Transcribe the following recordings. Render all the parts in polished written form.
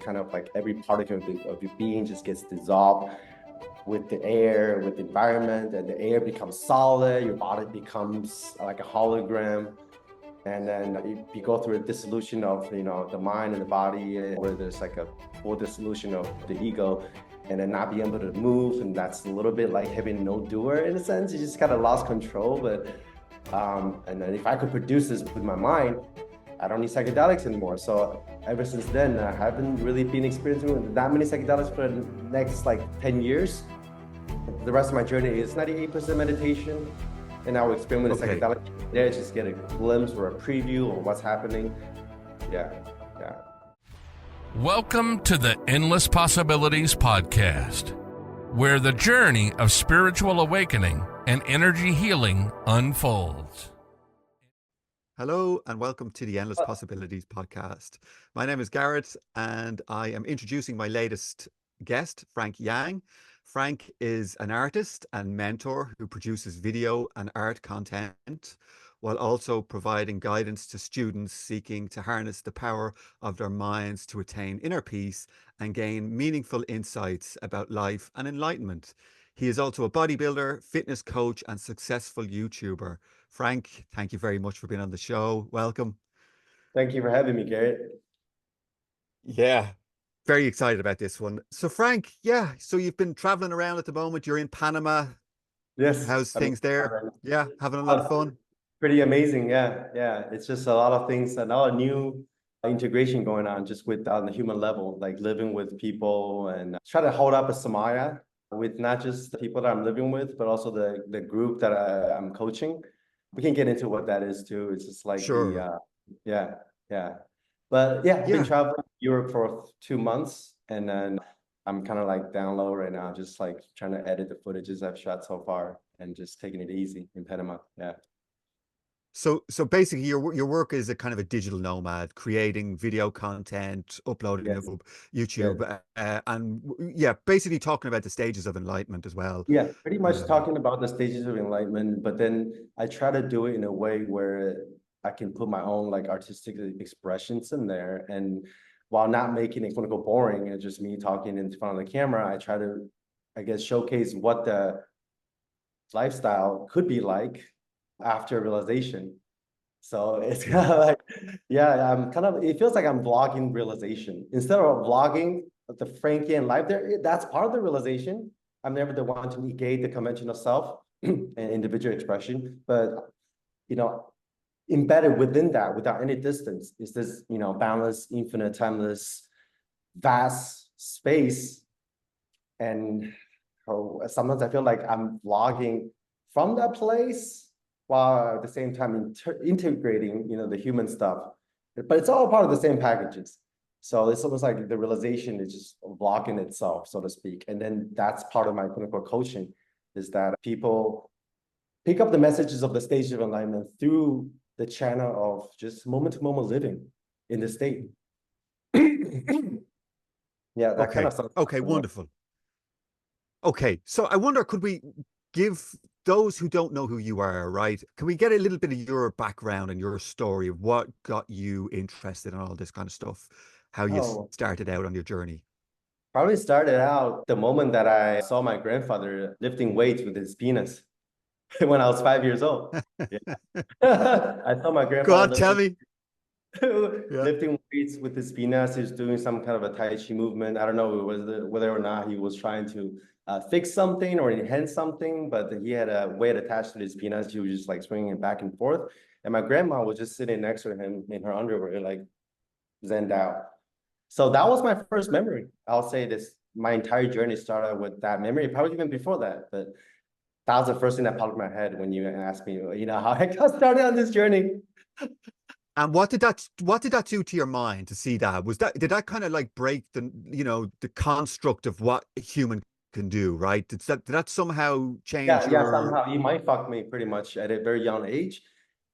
kind of like every particle of your being just gets dissolved with the air, with the environment, and the air becomes solid, your body becomes like a hologram. And then you go through a dissolution of, the mind and the body, where there's like a full dissolution of the ego, and then not being able to move. And that's a little bit like having no doer in a sense. You just kind of lost control. But and then if I could produce this with my mind, I don't need psychedelics anymore. So ever since then, I haven't really been experiencing that many psychedelics for the next like 10 years. The rest of my journey is 98% meditation, and I will experiment with psychedelics. There, just get a glimpse or a preview of what's happening. Yeah. Welcome to the Endless Possibilities podcast, where the journey of spiritual awakening and energy healing unfolds. Hello and welcome to the Endless Possibilities podcast. My name is Gareth and I am introducing my latest guest, Frank Yang. Frank is an artist and mentor who produces video and art content while also providing guidance to students seeking to harness the power of their minds to attain inner peace and gain meaningful insights about life and enlightenment. He is also a bodybuilder, fitness coach, and successful YouTuber. Frank, thank you very much for being on the show. Welcome. Thank you for having me, Gareth. Yeah, very excited about this one. So Frank, so you've been traveling around at the moment. You're in Panama. Yes. How's things there? Yeah, having a lot of fun. Pretty amazing. Yeah. It's just a lot of things, a lot of new integration going on just with on the human level, like living with people and try to hold up a samaya with not just the people that I'm living with, but also the group that I'm coaching. We can get into what that is too. It's just like Sure. Yeah. But I've been traveling Europe for 2 months, and then I'm kind of like down low right now, just like trying to edit the footages I've shot so far and just taking it easy in Panama. Yeah. So basically your work is a kind of a digital nomad, creating video content, uploading Yes. to YouTube, and basically talking about the stages of enlightenment as well. Yeah, pretty much talking about the stages of enlightenment, but then I try to do it in a way where I can put my own like artistic expressions in there, and while not making it quote unquote boring and just me talking in front of the camera, I try to, I guess, showcase what the lifestyle could be like after realization. So it's kind of like, it feels like I'm vlogging realization. Instead of vlogging the Frankian life there, that's part of the realization. I'm never the one to negate the conventional self and individual expression, but, embedded within that, without any distance, is this, boundless, infinite, timeless, vast space. And sometimes I feel like I'm vlogging from that place, while at the same time integrating, the human stuff. But it's all part of the same packages. So it's almost like the realization is just blocking itself, so to speak. And then that's part of my clinical coaching, is that people pick up the messages of the stage of enlightenment through the channel of just moment-to-moment living in the state. Yeah, that kind of stuff. Okay, wonderful. Okay, so I wonder, could we give those who don't know who you are, right? Can we get a little bit of your background and your story of what got you interested in all this kind of stuff? How you started out on your journey? Probably started out the moment that I saw my grandfather lifting weights with his penis when I was 5 years old. I saw my grandfather. Go on, tell me. Lifting weights with his penis. He was doing some kind of a Tai Chi movement. I don't know whether or not he was trying to fix something or enhance something, but he had a weight attached to his penis. He was just like swinging it back and forth. And my grandma was just sitting next to him in her underwear, like zenned out. So that was my first memory. I'll say this, my entire journey started with that memory, probably even before that, but that was the first thing that popped in my head when you asked me, how I got started on this journey. And what did that do to your mind to see that? Did that kind of like break the construct of what a human can do, right? Did that somehow change somehow. You mind fucked me pretty much at a very young age.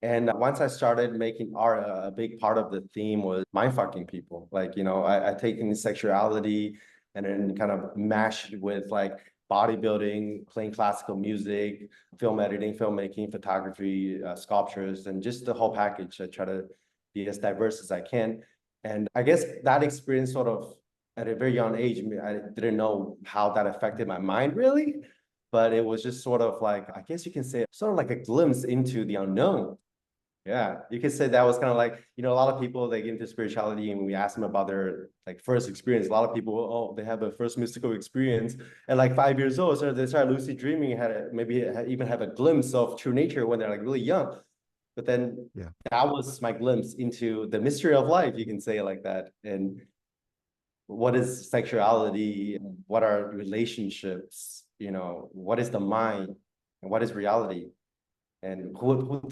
And once I started making art, a big part of the theme was mind fucking people. Like, I taken sexuality and then kind of mashed it with like bodybuilding, playing classical music, film editing, filmmaking, photography, sculptures, and just the whole package. I try to be as diverse as I can. And I guess that experience sort of at a very young age, I didn't know how that affected my mind really, but it was just sort of like, I guess you can say, sort of like a glimpse into the unknown. Yeah, you could say that was kind of like, you know, a lot of people, they get into spirituality and we ask them about their like first experience. A lot of people, oh, they have a first mystical experience at like 5 years old. So they start lucid dreaming, even have a glimpse of true nature when they're like really young. But then that was my glimpse into the mystery of life, you can say it like that. And what is sexuality? What are relationships? You know, what is the mind? And what is reality? And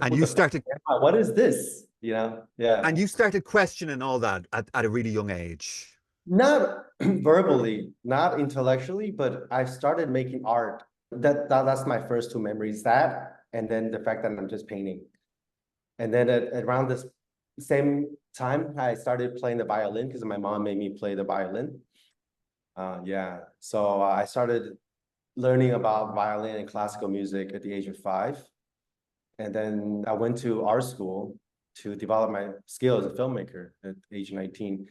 and you started, what is this? You know, yeah. and you started questioning all that at a really young age. Not verbally, not intellectually, but I started making art. That's my first two memories. That, and then the fact that I'm just painting. And then around this same time, I started playing the violin because my mom made me play the violin. Yeah, so I started learning about violin and classical music at the age of 5. And then I went to art school to develop my skill as a filmmaker at age 19.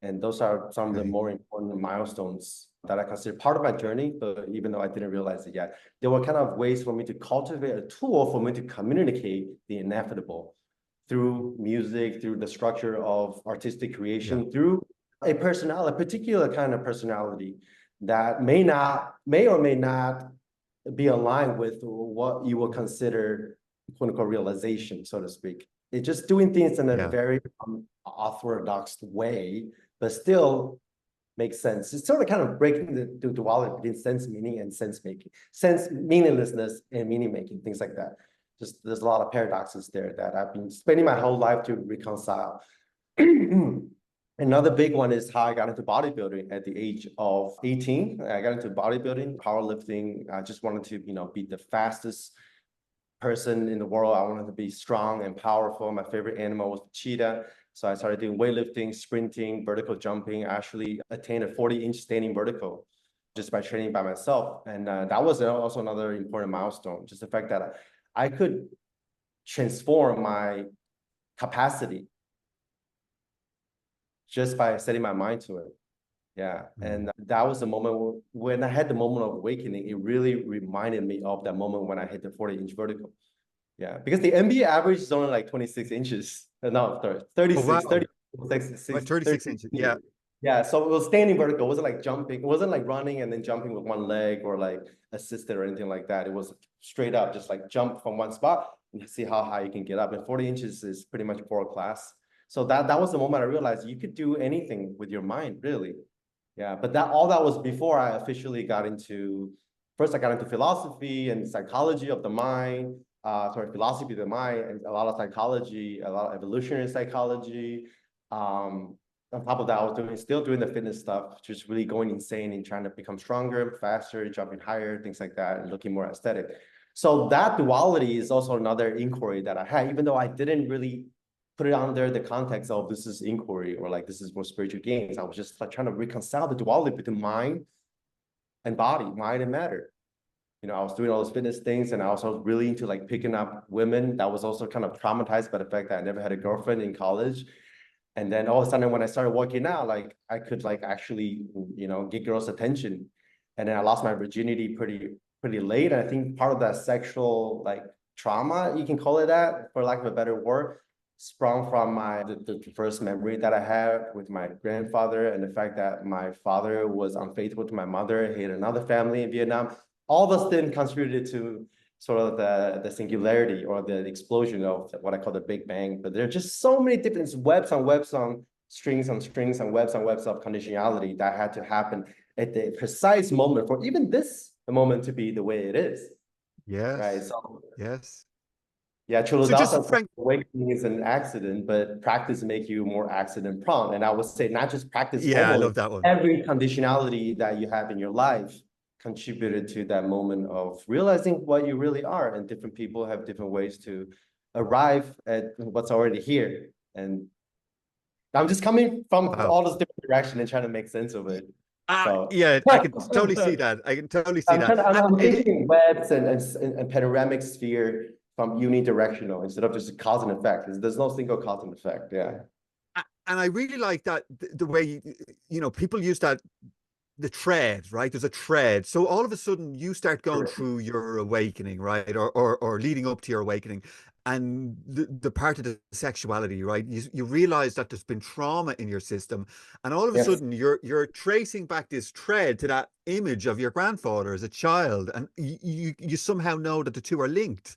And those are some of the more important milestones that I consider part of my journey, but even though I didn't realize it yet, there were kind of ways for me to cultivate a tool for me to communicate the inevitable through music, through the structure of artistic creation, through a particular kind of personality that may or may not be aligned with what you will consider quote unquote realization, so to speak. It's just doing things in a very orthodox way, but still makes sense. It's sort of kind of breaking the duality between sense meaning and sense making, sense meaninglessness and meaning making, things like that. Just there's a lot of paradoxes there that I've been spending my whole life to reconcile. Another big one is how I got into bodybuilding at the age of 18. I got into bodybuilding, powerlifting. I just wanted to, you know, be the fastest person in the world. I wanted to be strong and powerful. My favorite animal was the cheetah. So I started doing weightlifting, sprinting, vertical jumping. I actually attained a 40-inch standing vertical just by training by myself. And that was also another important milestone, just the fact that I could transform my capacity just by setting my mind to it. Yeah, and that was the moment when I had the moment of awakening. It really reminded me of that moment when I hit the 40-inch vertical. Yeah, because the NBA average is only like 26 inches. No, 36, oh, wow. 36 inches. Yeah. Yeah, so it was standing vertical. It wasn't like jumping. It wasn't like running and then jumping with one leg or like assisted or anything like that. It was straight up, just like jump from one spot and see how high you can get up. And 40 inches is pretty much world class. So that was the moment I realized you could do anything with your mind, really. Yeah, but all that was before I officially got into, first I got into philosophy and psychology of the mind, philosophy of the mind, and a lot of psychology, a lot of evolutionary psychology. On top of that, I was still doing the fitness stuff, just really going insane and trying to become stronger, faster, jumping higher, things like that, and looking more aesthetic. So that duality is also another inquiry that I had, even though I didn't really put it under the context of this is inquiry or like this is more spiritual gains. I was just like trying to reconcile the duality between mind and body, mind and matter. You know, I was doing all those fitness things and I was also really into like picking up women. That was also kind of traumatized by the fact that I never had a girlfriend in college. And then all of a sudden when I started working out, like I could like actually, you know, get girls' attention. And then I lost my virginity pretty late. And I think part of that sexual like trauma, you can call it that, for lack of a better word, sprung from the first memory that I had with my grandfather and the fact that my father was unfaithful to my mother. He had another family in Vietnam. All those things contributed to sort of the singularity or the explosion of what I call the Big Bang. But there are just so many different webs on webs on strings on strings and webs on webs of conditionality that had to happen at the precise moment for even this moment to be the way it is. Yes. Right. So yes. Yeah, truly, So Frank, awakening is an accident, but practice make you more accident prone. And I would say not just practice. Yeah, I love that one. Every conditionality that you have in your life contributed to that moment of realizing what you really are. And different people have different ways to arrive at what's already here. And I'm just coming from all those different directions and trying to make sense of it. Yeah, I can totally see that. I can totally see that. I'm thinking webs and panoramic sphere from unidirectional instead of just cause and effect. There's no single cause and effect. Yeah. And I really like that the way, people use that, the tread, right? There's a tread. So all of a sudden you start going Correct. through your awakening, right? Or leading up to your awakening. And the part of the sexuality, right? You realize that there's been trauma in your system. And all of a Yes. sudden you're tracing back this tread to that image of your grandfather as a child. And you somehow know that the two are linked.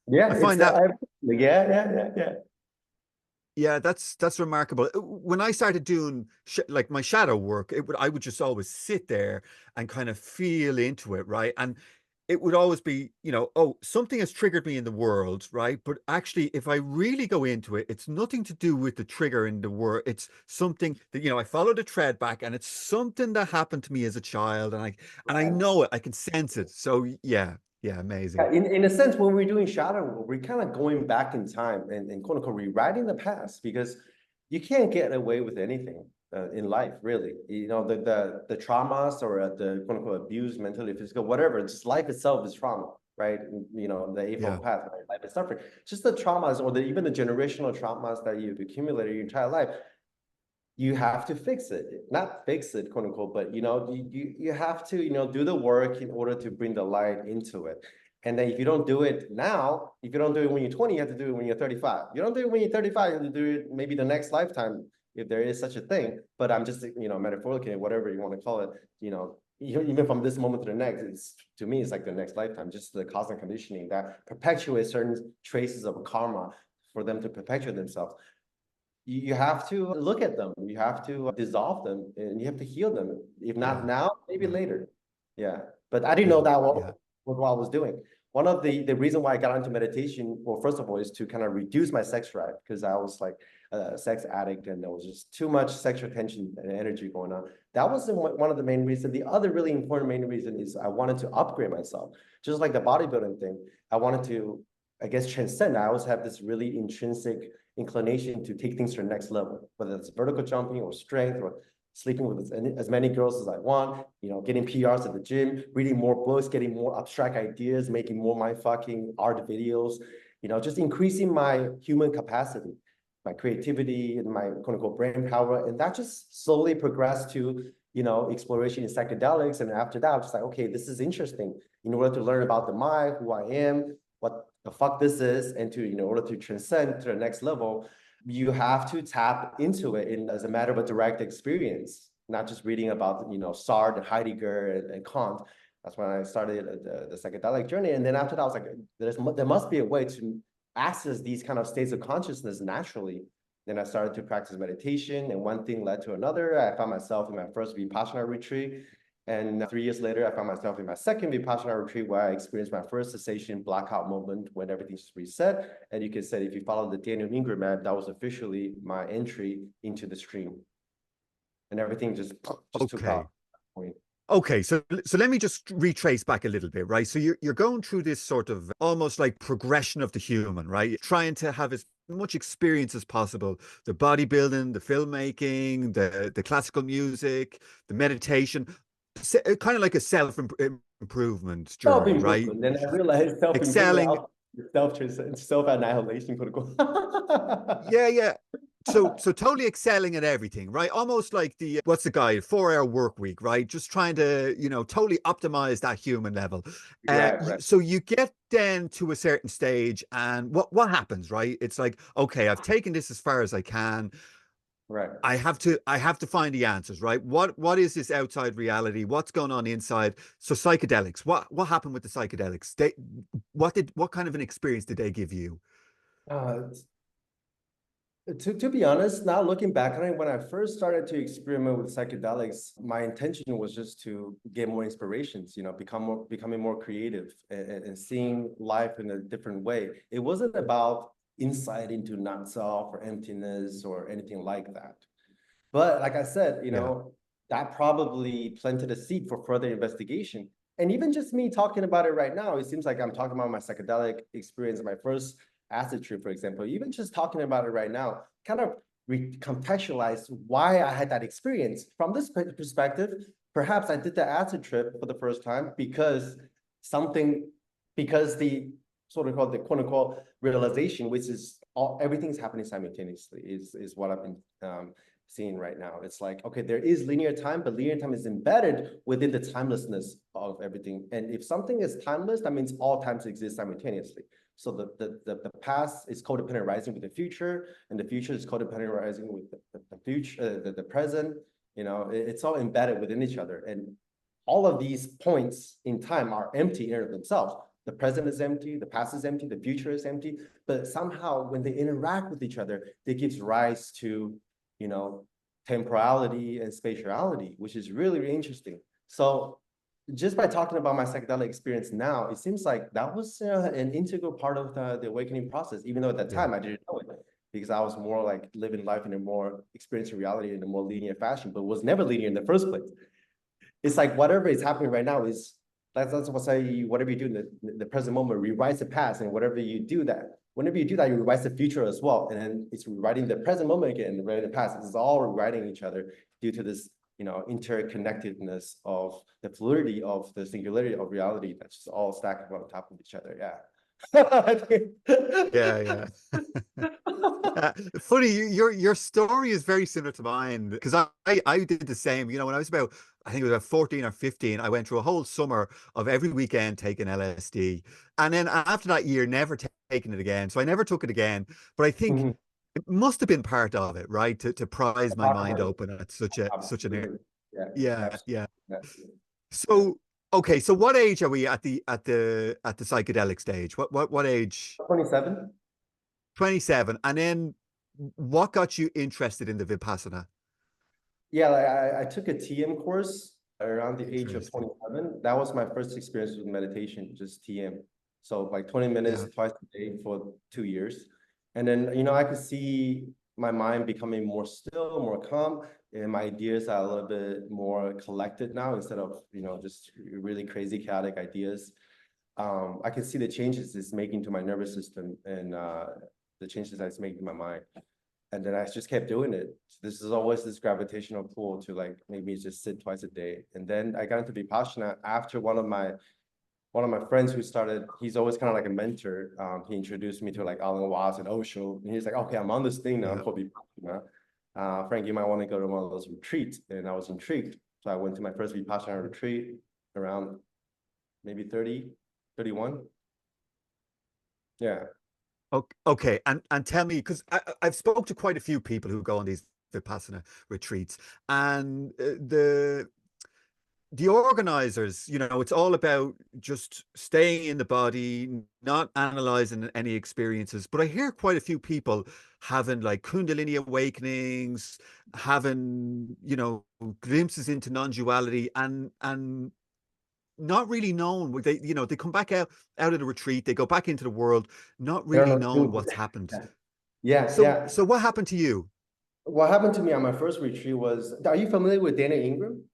Yeah, I it's find that, yeah. yeah, that's remarkable. When I started doing like my shadow work, I would just always sit there and kind of feel into it, right? And it would always be, oh, something has triggered me in the world, right? But actually, if I really go into it, it's nothing to do with the trigger in the world. It's something that, I follow the thread back, and it's something that happened to me as a child, and I Right. know it, I can sense it. So yeah, yeah, amazing. Yeah, in a sense, when we're doing shadow work, we're kind of going back in time and quote unquote rewriting the past, because you can't get away with anything in life, really. The traumas or the quote unquote abuse, mentally, physical, whatever. Just life itself is trauma, right? The Yeah, eightfold path, right? Life is suffering. Just the traumas or even the generational traumas that you've accumulated your entire life, you have to fix it, not fix it, quote unquote, but you have to do the work in order to bring the light into it. And then if you don't do it now, if you don't do it when you're 20, you have to do it when you're 35. You don't do it when you're 35, you have to do it maybe the next lifetime, if there is such a thing. But I'm just metaphorically, whatever you want to call it, even from this moment to the next, to me it's like the next lifetime, just the cosmic conditioning that perpetuates certain traces of karma for them to perpetuate themselves. You have to look at them, you have to dissolve them, and you have to heal them. If not yeah, now, maybe yeah, later. Yeah, but I didn't know yeah, that yeah, was what I was doing. One of the reason why I got into meditation, well, first of all, is to kind of reduce my sex drive, because I was like a sex addict and there was just too much sexual tension and energy going on. That was one of the main reasons. The other really important main reason is I wanted to upgrade myself, just like the bodybuilding thing. I wanted to, I guess, transcend. I always have this really intrinsic inclination to take things to the next level, whether it's vertical jumping or strength or sleeping with as many girls as I want, getting PRs at the gym, reading more books, getting more abstract ideas, making more my fucking art videos, just increasing my human capacity, my creativity and my quote unquote brain power. And that just slowly progressed to, exploration in psychedelics. And after that, I was just like, okay, this is interesting. In order to learn about the mind, who I am, what the fuck this is, and to, in order to transcend to the next level, you have to tap into it as a matter of a direct experience, not just reading about, Sartre and Heidegger and Kant. That's when I started the psychedelic journey. And then after that, I was like, there must be a way to access these kind of states of consciousness naturally. Then I started to practice meditation, and one thing led to another. I found myself in my first Vipassana retreat. And 3 years later, I found myself in my second Vipassana retreat, where I experienced my first cessation blackout moment when everything just reset. And you could say, if you follow the Daniel Ingram map, that was officially my entry into the stream. And everything just took off. okay. Okay, so let me just retrace back a little bit, right? So you're going through this sort of almost like progression of the human, right? You're trying to have as much experience as possible: the bodybuilding, the filmmaking, the classical music, the meditation, kind of like a self-improvement journey, right? Self-improvement. Then I realized self-improvement Excelling. also self-annihilation, quote unquote. Yeah, yeah. So totally excelling at everything, right? Almost like the what's the guy, 4 hour work week, right? Just trying to, totally optimize that human level. Right. So you get then to a certain stage, and what happens, right? It's like, okay, I've taken this as far as I can. Right. I have to find the answers, right? What is this outside reality? What's going on inside? So psychedelics, what happened with the psychedelics? What kind of an experience did they give you? Uh, to be honest, now looking back on it, when I first started to experiment with psychedelics, my intention was just to get more inspirations, becoming more creative and seeing life in a different way. It wasn't about insight into not self or emptiness or anything like that. But like I said, Yeah. that probably planted a seed for further investigation. And even just me talking about it right now, it seems like I'm talking about my psychedelic experience, my first acid trip, for example. Even just talking about it right now, kind of recontextualize why I had that experience. From this perspective, perhaps I did the acid trip for the first time because the sort of called the quote unquote realization, which is everything's happening simultaneously is what I've been seeing right now. It's like, okay, there is linear time, but linear time is embedded within the timelessness of everything. And if something is timeless, that means all times exist simultaneously. So the past is codependent rising with the future, and the future is codependent rising with the future, the present. It's all embedded within each other. And all of these points in time are empty in and of themselves. The present is empty, the past is empty, the future is empty, but somehow when they interact with each other, it gives rise to, temporality and spatiality, which is really, really interesting. So just by talking about my psychedelic experience now, it seems like that was an integral part of the awakening process, even though at that time I didn't know it, because I was more like living life in a more experiencing reality in a more linear fashion, but was never linear in the first place. It's like whatever is happening right now is, that's what I say, whatever you do in the present moment rewrites the past, and whenever you do that, you rewrite the future as well, and then it's rewriting the present moment again, and rewriting the past. It's all rewriting each other due to this, interconnectedness of the fluidity of the singularity of reality that's just all stacked on top of each other. Yeah. Funny, your story is very similar to mine, because I did the same. When I was about, I think it was about 14 or 15, I went through a whole summer of every weekend taking LSD, and then after that year, never taking it again. So I never took it again. But I think it must have been part of it, right? To prise my mind open at such an Yeah, yeah. absolutely. So okay, so what age are we at the psychedelic stage? What age? 27. 27. And then what got you interested in the Vipassana? Yeah, like I took a TM course around the age of Interesting. 27. That was my first experience with meditation, just TM. So like 20 minutes Yeah. twice a day for 2 years. And then, I could see my mind becoming more still, more calm, and my ideas are a little bit more collected now instead of, just really crazy chaotic ideas. I can see the changes it's making to my nervous system, and the changes that it's making to my mind. And then I just kept doing it. So this is always this gravitational pull to like maybe just sit twice a day. And then I got into Vipassana after one of my friends who started. He's always kind of like a mentor. He introduced me to like Alan Watts and Osho, and he's like, okay, I'm on this thing now Yeah. called Vipassana. Frank, you might want to go to one of those retreats. And I was intrigued, so I went to my first Vipassana retreat around maybe 30, 31. Yeah. Okay, and tell me, because I've spoke to quite a few people who go on these Vipassana retreats, and the organizers, it's all about just staying in the body, not analyzing any experiences. But I hear quite a few people having like Kundalini awakenings, having, glimpses into non-duality, and not really knowing. They come back out of the retreat, they go back into the world, not really knowing what's happened. Yeah. So what happened to you? What happened to me on my first retreat was, are you familiar with Dana Ingram?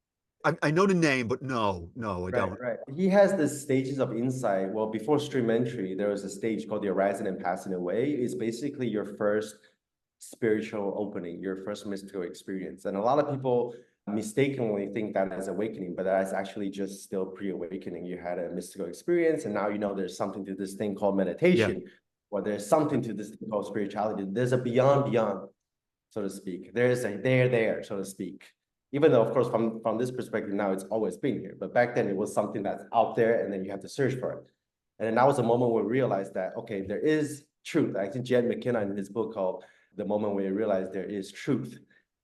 I know the name, but no, I don't. Right. He has the stages of insight. Well, before stream entry, there was a stage called the arising and passing away. It's basically your first spiritual opening, your first mystical experience. And a lot of people mistakenly think that is awakening, but that's actually just still pre-awakening. You had a mystical experience, and now there's something to this thing called meditation, or there's something to this thing called spirituality. There's a beyond, so to speak. There's a there, so to speak. Even though, of course, from this perspective now, it's always been here. But back then, it was something that's out there, and then you have to search for it. And then that was a moment where we realized that, okay, there is truth. I think Jed McKenna in his book called The Moment Where You Realize There Is Truth.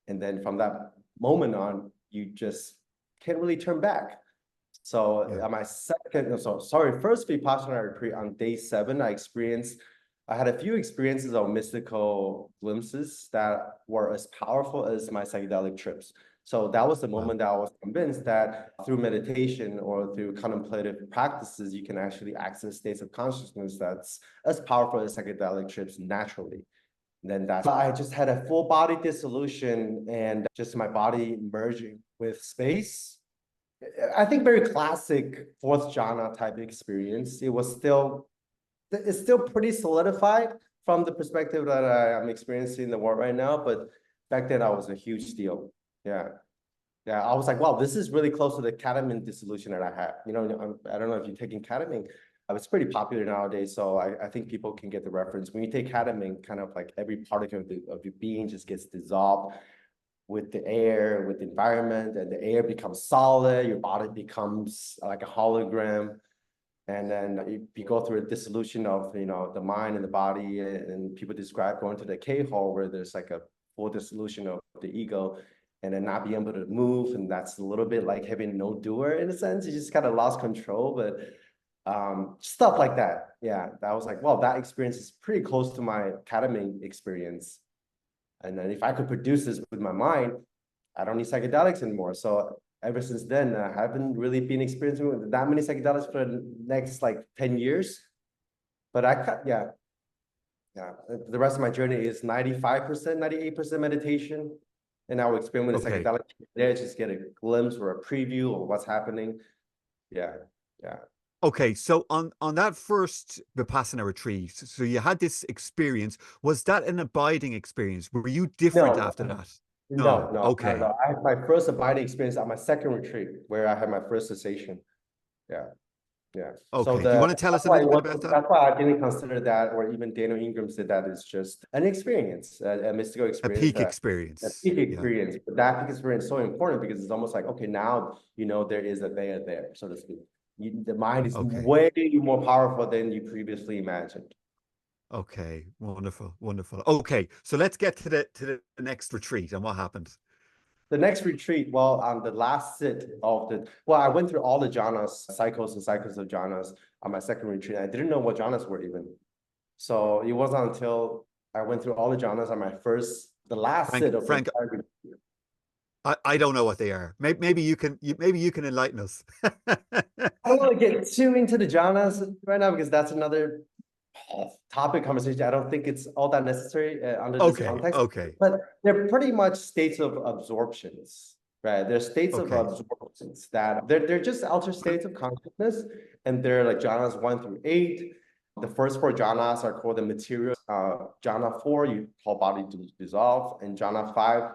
And then from that moment on, you just can't really turn back. So on my first Vipassana retreat on day 7, I had a few experiences of mystical glimpses that were as powerful as my psychedelic trips. So that was the moment that I was convinced that through meditation or through contemplative practices, you can actually access states of consciousness that's as powerful as psychedelic trips naturally. And then I just had a full body dissolution and just my body merging with space. I think very classic fourth jhana type experience. It's still pretty solidified from the perspective that I'm experiencing in the world right now. But back then, I was a huge deal. Yeah. I was like, wow, this is really close to the ketamine dissolution that I had. I don't know if you're taking ketamine, It's pretty popular nowadays, so I think people can get the reference. When you take ketamine, kind of like every particle of your being just gets dissolved with the air, with the environment, and the air becomes solid, your body becomes like a hologram. And then you go through a dissolution of, the mind and the body, and people describe going to the K-hole where there's like a full dissolution of the ego, and then not being able to move. And that's a little bit like having no doer in a sense. You just kind of lost control, but stuff like that. Yeah, that was like, well, that experience is pretty close to my ketamine experience. And then if I could produce this with my mind, I don't need psychedelics anymore. So ever since then, I haven't really been experiencing that many psychedelics for the next like 10 years. But yeah. The rest of my journey is 95%, 98% meditation. And I will experiment with psychedelics there, just get a glimpse or a preview of what's happening. Yeah. Okay, so on that first Vipassana retreat, so you had this experience. Was that an abiding experience? Were you different after that? No. Okay. No. I had my first abiding experience at my second retreat, where I had my first cessation. Yeah. Okay. So Do you want to tell us a little bit about that? That's why I didn't consider that, or even Daniel Ingram said that it's just an experience, a mystical experience. A peak experience. A peak experience. Yeah. But that peak experience is so important because it's almost like, okay, now there is a there, so to speak. The mind is way more powerful than you previously imagined. Okay, wonderful. Okay, so let's get to the next retreat and what happened. The next retreat, well, on the last sit of I went through all the jhanas, cycles of jhanas on my second retreat. I didn't know what jhanas were even. So it wasn't until I went through all the jhanas on the last sit of Frank, I don't know what they are. Maybe you can enlighten us. I don't want to get too into the jhanas right now because that's another topic conversation. I don't think it's all that necessary under this context. Okay. But they're pretty much states of absorptions, right? They're states of absorptions that they're just altered states of consciousness, and they're like jhanas 1 through 8. The first 4 jhanas are called the material. Jhana 4, you call body to dissolve, and jhana 5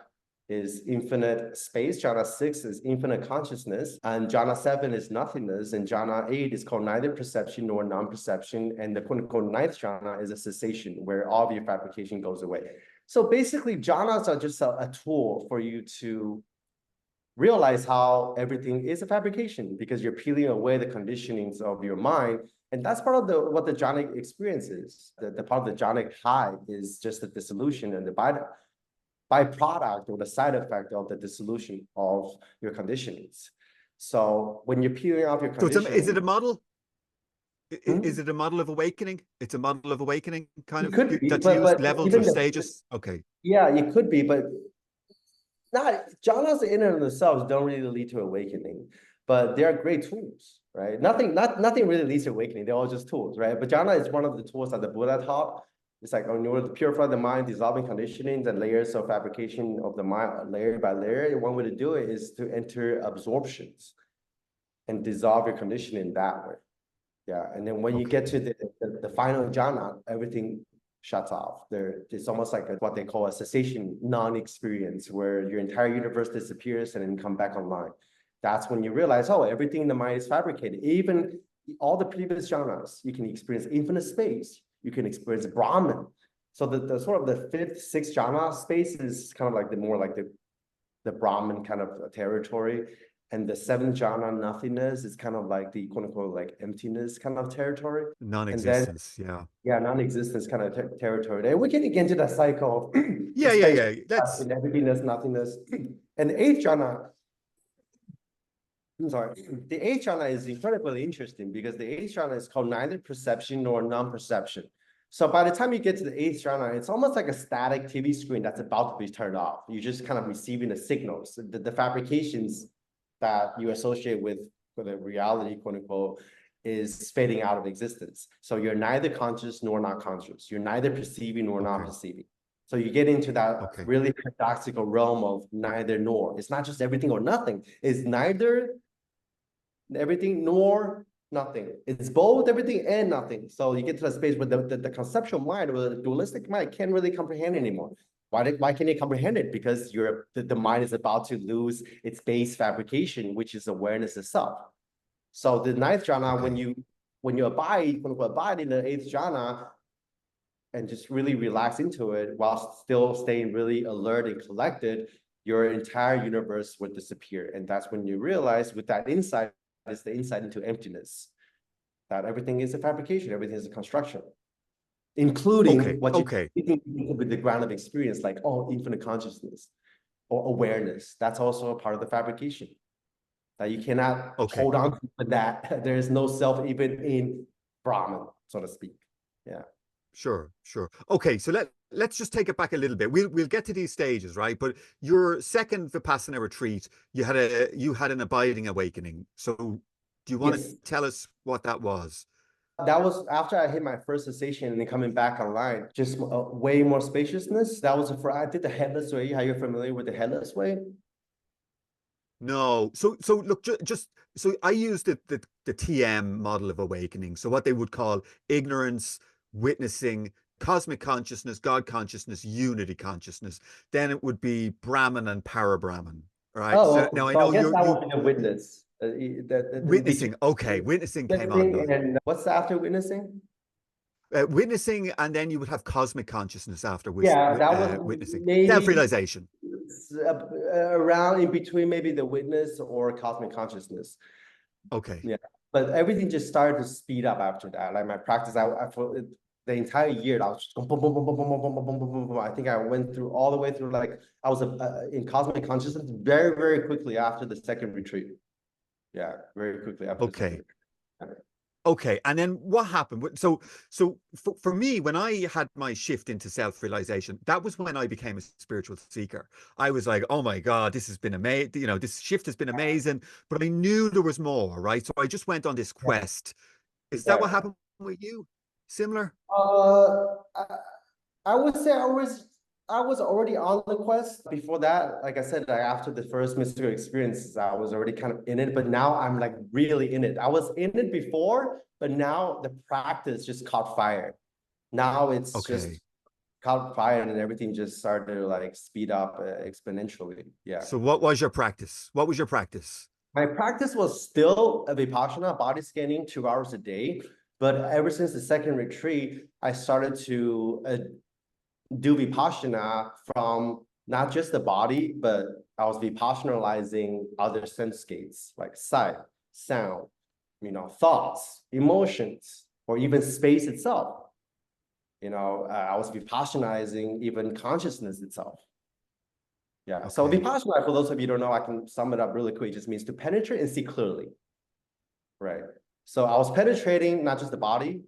is infinite space. Jhana 6 is infinite consciousness, and jhana 7 is nothingness, and jhana 8 is called neither perception nor non-perception, and the quote-unquote 9th jhana is a cessation, where all of your fabrication goes away. So basically, jhanas are just a tool for you to realize how everything is a fabrication, because you're peeling away the conditionings of your mind, and that's part of what the jhanic experience is. The part of the jhanic high is just the dissolution and the byproduct or the side effect of the dissolution of your conditionings. So when you're peeling off your conditioning, is it a model? Is it a model of awakening? It's a model of awakening, kind of, that you use levels or stages. Okay. Yeah, it could be, but jhanas in and of themselves don't really lead to awakening, but they are great tools, right? Nothing really leads to awakening. They're all just tools, right? But jhana is one of the tools that the Buddha taught. It's like in order to purify the mind, dissolving conditionings and layers of fabrication of the mind, layer by layer. One way to do it is to enter absorptions and dissolve your conditioning that way. Yeah, and then when you get to the final jhana, everything shuts off. It's almost like what they call a cessation non-experience, where your entire universe disappears and then come back online. That's when you realize, everything in the mind is fabricated. Even all the previous jhanas, you can experience infinite space. You can experience Brahman. So the sort of the 5th, 6th jhana space is kind of like the Brahman kind of territory. And the 7th jhana, nothingness, is kind of like the quote unquote like emptiness kind of territory. Non-existence, yeah, non-existence kind of territory. And we can get into that cycle of That's in everythingness, nothingness. And the 8th jhana, the 8th jhana is incredibly interesting because the 8th jhana is called neither perception nor non-perception. So by the time you get to the 8th jhana, it's almost like a static TV screen that's about to be turned off. You're just kind of receiving the signals, the fabrications that you associate with the reality, quote unquote, is fading out of existence. So you're neither conscious nor not conscious. You're neither perceiving nor not perceiving. So you get into that really paradoxical realm of neither nor. It's not just everything or nothing. It's neither everything nor nothing. It's both everything and nothing. So you get to that space where the conceptual mind or the dualistic mind can't really comprehend anymore. Why can't it comprehend it? Because the mind is about to lose its base fabrication, which is awareness itself. So the 9th jhana, when you when you abide, quote unquote, abide in the eighth jhana and just really relax into it while still staying really alert and collected, your entire universe would disappear. And that's when you realize with that insight, is the insight into emptiness, that everything is a fabrication, everything is a construction, including what you think with the ground of experience, like, oh, infinite consciousness or awareness. That's also a part of the fabrication that you cannot hold on to, that there is no self even in Brahman, so to speak. Yeah. Sure. Okay, so let's just take it back a little bit. We'll get to these stages, right? But your second Vipassana retreat, you had an abiding awakening. So do you want to tell us what that was? That was after I hit my first cessation and then coming back online, just way more spaciousness. That was I did the headless way. Are you familiar with the headless way? No. So look, so I used the TM model of awakening. So what they would call ignorance, witnessing, cosmic consciousness, God consciousness, unity consciousness. Then it would be Brahman and para-Brahman, right? Oh, so okay. now I So know I guess that would be the witness. Witnessing. Okay, witnessing came on. And what's after witnessing? Witnessing, and then you would have cosmic consciousness after that was witnessing. maybe Self-realization. Around in between maybe the witness or cosmic consciousness. Okay. Yeah, but everything just started to speed up after that. Like my practice, for the entire year, I was just going boom, boom, boom, boom, boom, boom, boom, boom, boom, boom, boom. I think I went through all the way through, like I was in cosmic consciousness very, very quickly after the second retreat. Yeah, very quickly after the second retreat. Okay, and then what happened? So for me, when I had my shift into self-realization, that was when I became a spiritual seeker. I was like, oh my God, this has been amazing. You know, this shift has been amazing, but I knew there was more, right? So I just went on this quest. Is that what happened with you? Similar? I would say I was already on the quest before that. Like I said, like after the first mystical experiences, I was already kind of in it, but now I'm like really in it. I was in it before, but now the practice just caught fire. Now it's just caught fire and everything just started to like speed up exponentially. Yeah. So what was your practice? What was your practice? My practice was still a Vipassana, body scanning 2 hours a day. But ever since the second retreat, I started to do Vipassana from not just the body, but I was Vipassanalizing other sense gates like sight, sound, thoughts, emotions, or even space itself. I was Vipassanizing even consciousness itself. Yeah. So Vipassana, for those of you who don't know, I can sum it up really quick. It just means to penetrate and see clearly. Right. So I was penetrating not just the body.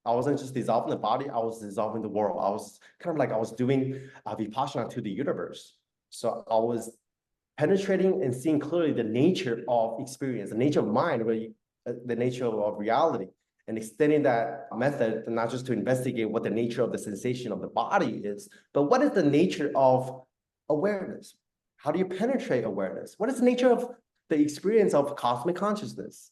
I wasn't just dissolving the body. I was dissolving the world. I was kind of like I was doing Vipassana to the universe. So I was penetrating and seeing clearly the nature of experience, the nature of mind, the nature of reality, and extending that method not just to investigate what the nature of the sensation of the body is, but what is the nature of awareness? How do you penetrate awareness? What is the nature of the experience of cosmic consciousness?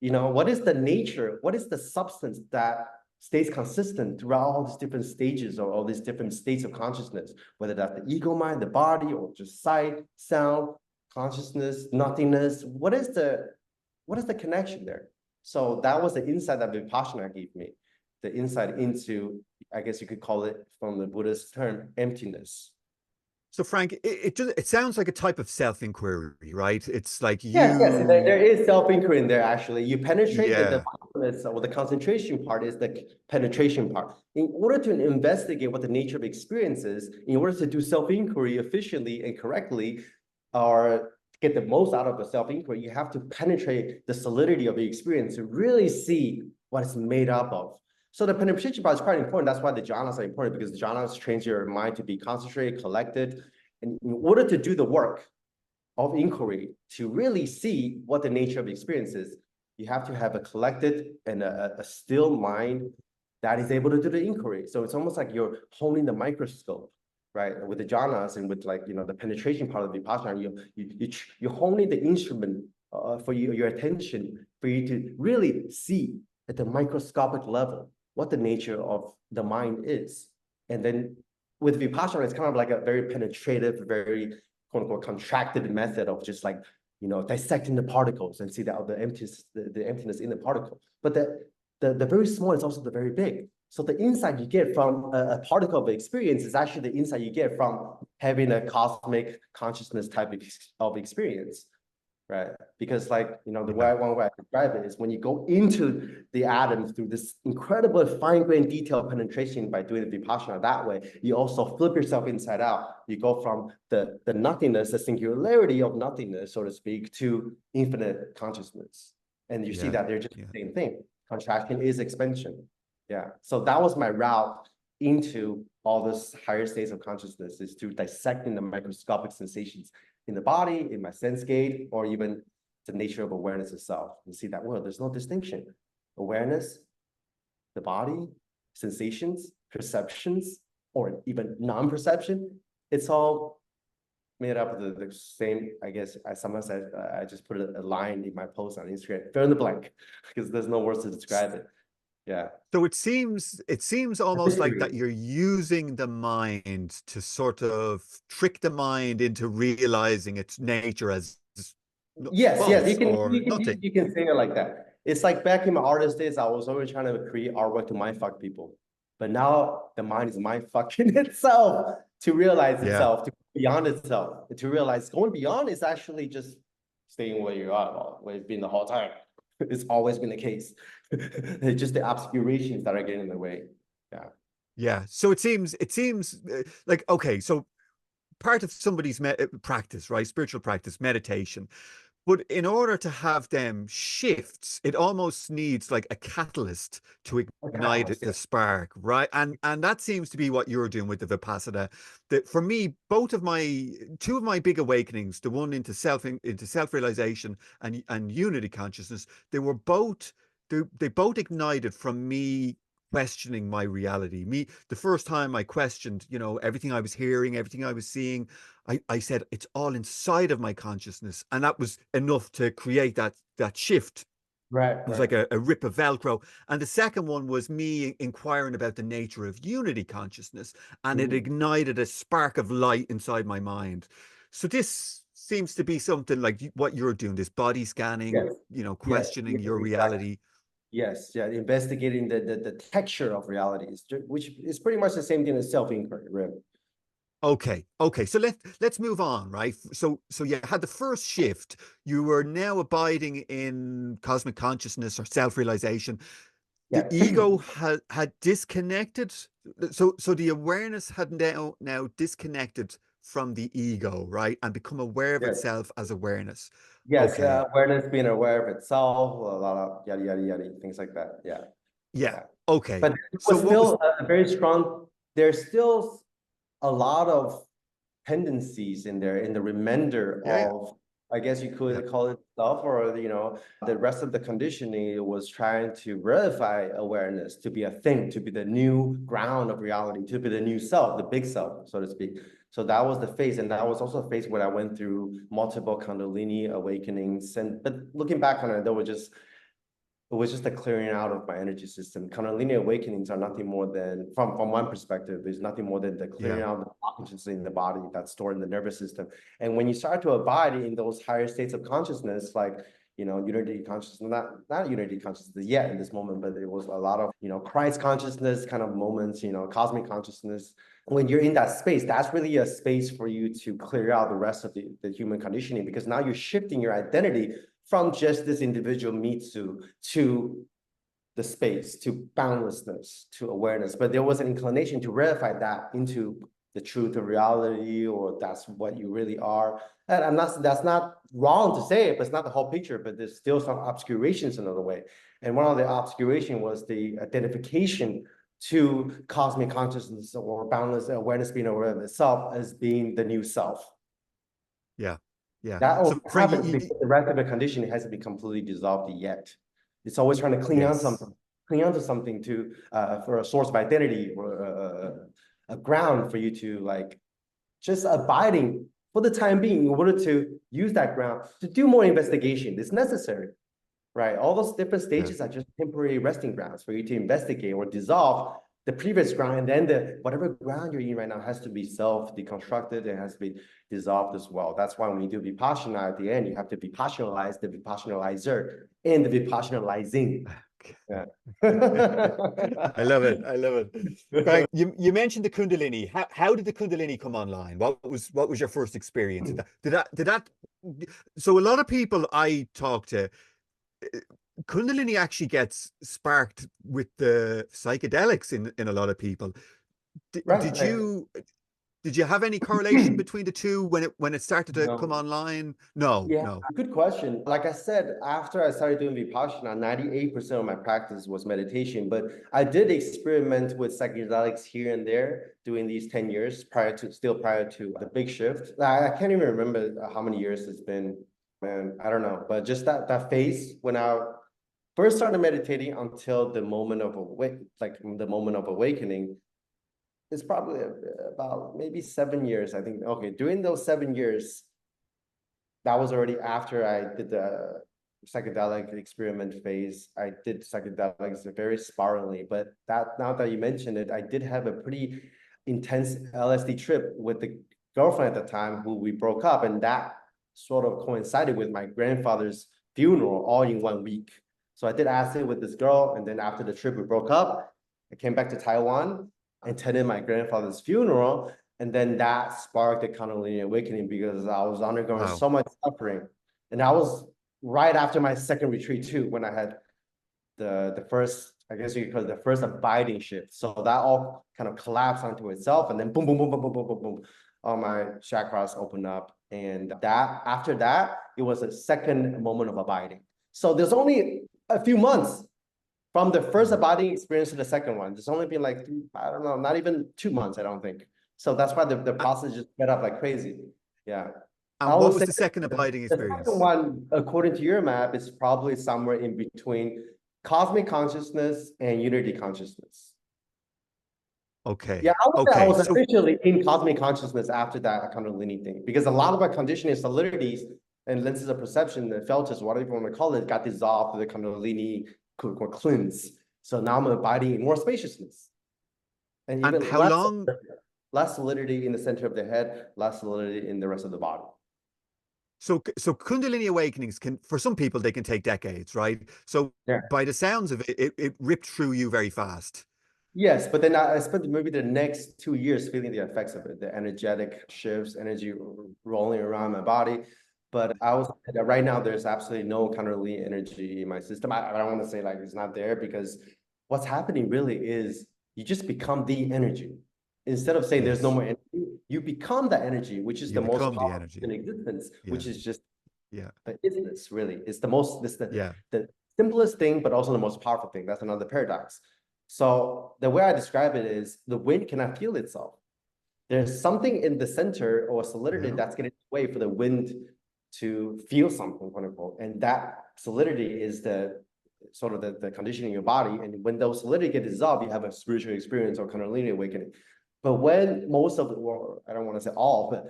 What is the nature? What is the substance that stays consistent throughout all these different stages or all these different states of consciousness, whether that's the ego mind, the body, or just sight, sound, consciousness, nothingness? What is the connection there? So that was the insight that Vipassana gave me, the insight into, I guess you could call it from the Buddhist term, emptiness. So Frank, it sounds like a type of self-inquiry, right? It's like yes, there is self-inquiry in there. Actually, you penetrate the mindfulness, or the concentration part is the penetration part. In order to investigate what the nature of experience is, in order to do self-inquiry efficiently and correctly, or get the most out of the self-inquiry, you have to penetrate the solidity of the experience to really see what it's made up of. So the penetration part is quite important. That's why the jhanas are important, because the jhanas trains your mind to be concentrated, collected. And in order to do the work of inquiry, to really see what the nature of the experience is, you have to have a collected and a still mind that is able to do the inquiry. So it's almost like you're holding the microscope, right? With the jhanas and with the penetration part of the Vipassana, you're holding the instrument for your attention, for you to really see at the microscopic level what the nature of the mind is. And then with Vipassana, it's kind of like a very penetrative, very quote unquote contracted method of just like, dissecting the particles and see the emptiness in the particle. But the very small is also the very big. So the insight you get from a particle of experience is actually the insight you get from having a cosmic consciousness type of experience, right? Because like, you know, the way one way I describe it is when you go into the atoms through this incredible fine-grained detailed penetration by doing the Vipassana that way, you also flip yourself inside out. You go from the nothingness, the singularity of nothingness, so to speak, to infinite consciousness. And you see that they're just the same thing. Contraction is expansion. Yeah. So that was my route into all those higher states of consciousness, is to dissecting the microscopic sensations in the body, in my sense gate, or even the nature of awareness itself. You see that, well, there's no distinction. Awareness, the body, sensations, perceptions, or even non-perception, it's all made up of the same, I guess, as someone said, I just put a line in my post on Instagram, fill in the blank, because there's no words to describe it. Yeah. So it seems almost like that you're using the mind to sort of trick the mind into realizing its nature as yes, false or nothing. You can say it like that. It's like back in my artist days, I was always trying to create artwork to mindfuck people. But now the mind is mindfucking itself to realize itself, to go beyond itself, and to realize going beyond is actually just staying where you are, where it's been the whole time. It's always been the case. It's just the obscurations that are getting in the way. Yeah. Yeah. So it seems like, okay, so part of somebody's practice, right? Spiritual practice, meditation. But in order to have them shifts, it almost needs like a catalyst to ignite a spark, right? And that seems to be what you're doing with the Vipassana. That for me, two of my big awakenings, the one into self-realization and unity consciousness, they both ignited from me questioning my reality. The first time I questioned, you know, everything I was hearing, everything I was seeing, I said it's all inside of my consciousness, and that was enough to create that shift. Right. It was like a rip of Velcro. And the second one was me inquiring about the nature of unity consciousness, and it ignited a spark of light inside my mind. So this seems to be something like what you're doing, this body scanning, you know, questioning your reality. Yes, yeah, investigating the texture of realities, which is pretty much the same thing as self-inquiry, right? Okay. So let's move on, right? So you had the first shift. You were now abiding in cosmic consciousness or self-realization. The ego had disconnected. So the awareness had now disconnected from the ego, right? And become aware of itself as awareness. Yes, okay. Awareness, being aware of itself, a lot of yada yada yada, things like that. Yeah. Okay. But So still a very strong. There's still a lot of tendencies in there in the remainder of, I guess you could call it stuff, or you know, the rest of the conditioning was trying to verify awareness to be a thing, to be the new ground of reality, to be the new self, the big self, so to speak. So that was the phase, and that was also a phase where I went through multiple Kundalini awakenings. But looking back on it, it was just a clearing out of my energy system. Kundalini awakenings are nothing more than, from one perspective, is nothing more than the clearing out of the blockages in the body that's stored in the nervous system. And when you start to abide in those higher states of consciousness, like, you know, unity consciousness, not unity consciousness yet in this moment, but it was a lot of, you know, Christ consciousness kind of moments, you know, cosmic consciousness. When you're in that space, that's really a space for you to clear out the rest of the human conditioning, because now you're shifting your identity from just this individual me to the space, to boundlessness, to awareness. But there was an inclination to verify that into the truth of reality, or that's what you really are. And that's not wrong to say it, but it's not the whole picture, but there's still some obscurations another way. And one of the obscuration was the identification to cosmic consciousness or boundless awareness, being aware of itself as being the new self. Yeah. That So happens because the rest of the conditioning hasn't been completely dissolved yet. It's always trying to cling on something to for a source of identity, or a ground for you to like just abiding for the time being, in order to use that ground to do more investigation. It's necessary, right? All those different stages are just temporary resting grounds for you to investigate or dissolve the previous ground, and then whatever ground you're in right now has to be self-deconstructed and has to be dissolved as well. That's why when you do Vipassana at the end, you have to Vipassanalize the Vipassanalizer and the Vipassanalizing. Yeah. I love it. I love it. Frank, you mentioned the Kundalini. How did the Kundalini come online? What was your first experience? Did that so a lot of people I talk to, Kundalini actually gets sparked with the psychedelics in a lot of people. Right. Did you have any correlation between the two when it started to come No. online? No, Yeah, no. good question. Like I said, after I started doing Vipassana, 98% of my practice was meditation, but I did experiment with psychedelics here and there during these 10 years prior to the big shift. I can't even remember how many years it's been, man. I don't know, but just that phase when I first started meditating until the moment of the moment of awakening, it's probably about maybe 7 years, I think. Okay, during those 7 years, that was already after I did the psychedelic experiment phase. I did psychedelics very sparingly, but now that you mentioned it, I did have a pretty intense LSD trip with the girlfriend at the time who we broke up, and that sort of coincided with my grandfather's funeral all in 1 week. So I did acid with this girl, and then after the trip we broke up. I came back to Taiwan, attended my grandfather's funeral, and then that sparked the Kundalini awakening because I was undergoing Wow. so much suffering. And that was right after my second retreat too, when I had the first, I guess you could call it the first abiding shift. So that all kind of collapsed onto itself, and then boom, boom, boom, boom, boom, boom, boom, boom, all my chakras opened up. And that after that, it was a second moment of abiding. So there's only a few months from the first abiding experience to the second one. There's only been like, I don't know, not even 2 months, I don't think. So that's why the process just sped up like crazy. Yeah. I And would what was say the second abiding the second experience? one, according to your map, is probably somewhere in between cosmic consciousness and unity consciousness. Okay. Yeah, I would say I Okay. was So officially in cosmic consciousness after that Kundalini thing, because a lot of my conditioning solidities and lenses of perception, the filters, whatever you want to call it, got dissolved through the Kundalini cleanse. So now I'm abiding in more spaciousness and and even how long? less solidity in the center of the head, less solidity in the rest of the body. So Kundalini awakenings can, for some people, they can take decades, right? So Yeah. by the sounds of it, it ripped through you very fast. Yes, but then I spent maybe the next 2 years feeling the effects of it, the energetic shifts, energy rolling around my body. But I was that right now there's absolutely no Kundalini energy in my system. I don't want to say like it's not there, because what's happening really is you just become the energy. Instead of saying there's no Yes. more energy, you become that energy, which is You the most become the powerful energy. in existence, Yeah. which is just Yeah. the isness, really. It's Yeah. the simplest thing, but also the most powerful thing. That's another paradox. So the way I describe it is the wind cannot feel itself. There's something in the center or solidity Yeah. that's getting way for the wind to feel something, quote unquote. And that solidity is the sort of the conditioning in your body. And when those solidity get dissolved, you have a spiritual experience or Kundalini awakening. But when most of the, well, I don't want to say all, but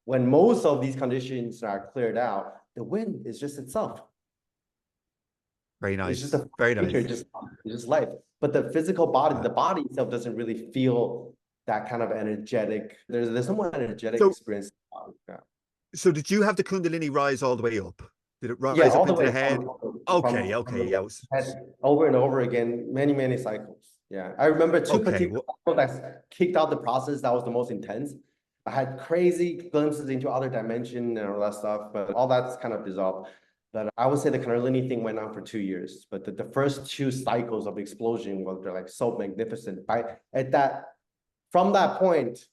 when most of these conditions are cleared out, the wind is just itself. Very It's just nice. a Very nature, nice. just life. But the physical body, Yeah. the body itself doesn't really feel that kind of energetic. There's no more energetic So experience. Yeah. so did you have the Kundalini rise all the way up? Did it Yeah, rise all up the into the way head? Okay. Okay. Yeah. the head over and over again, many cycles. Yeah, I remember two Okay. particular cycles that kicked out the process. That was the most intense. I had crazy glimpses into other dimension and all that stuff, but all that's kind of dissolved. But I would say the Kundalini thing went on for 2 years. But the first two cycles of explosion were like so magnificent. From that point,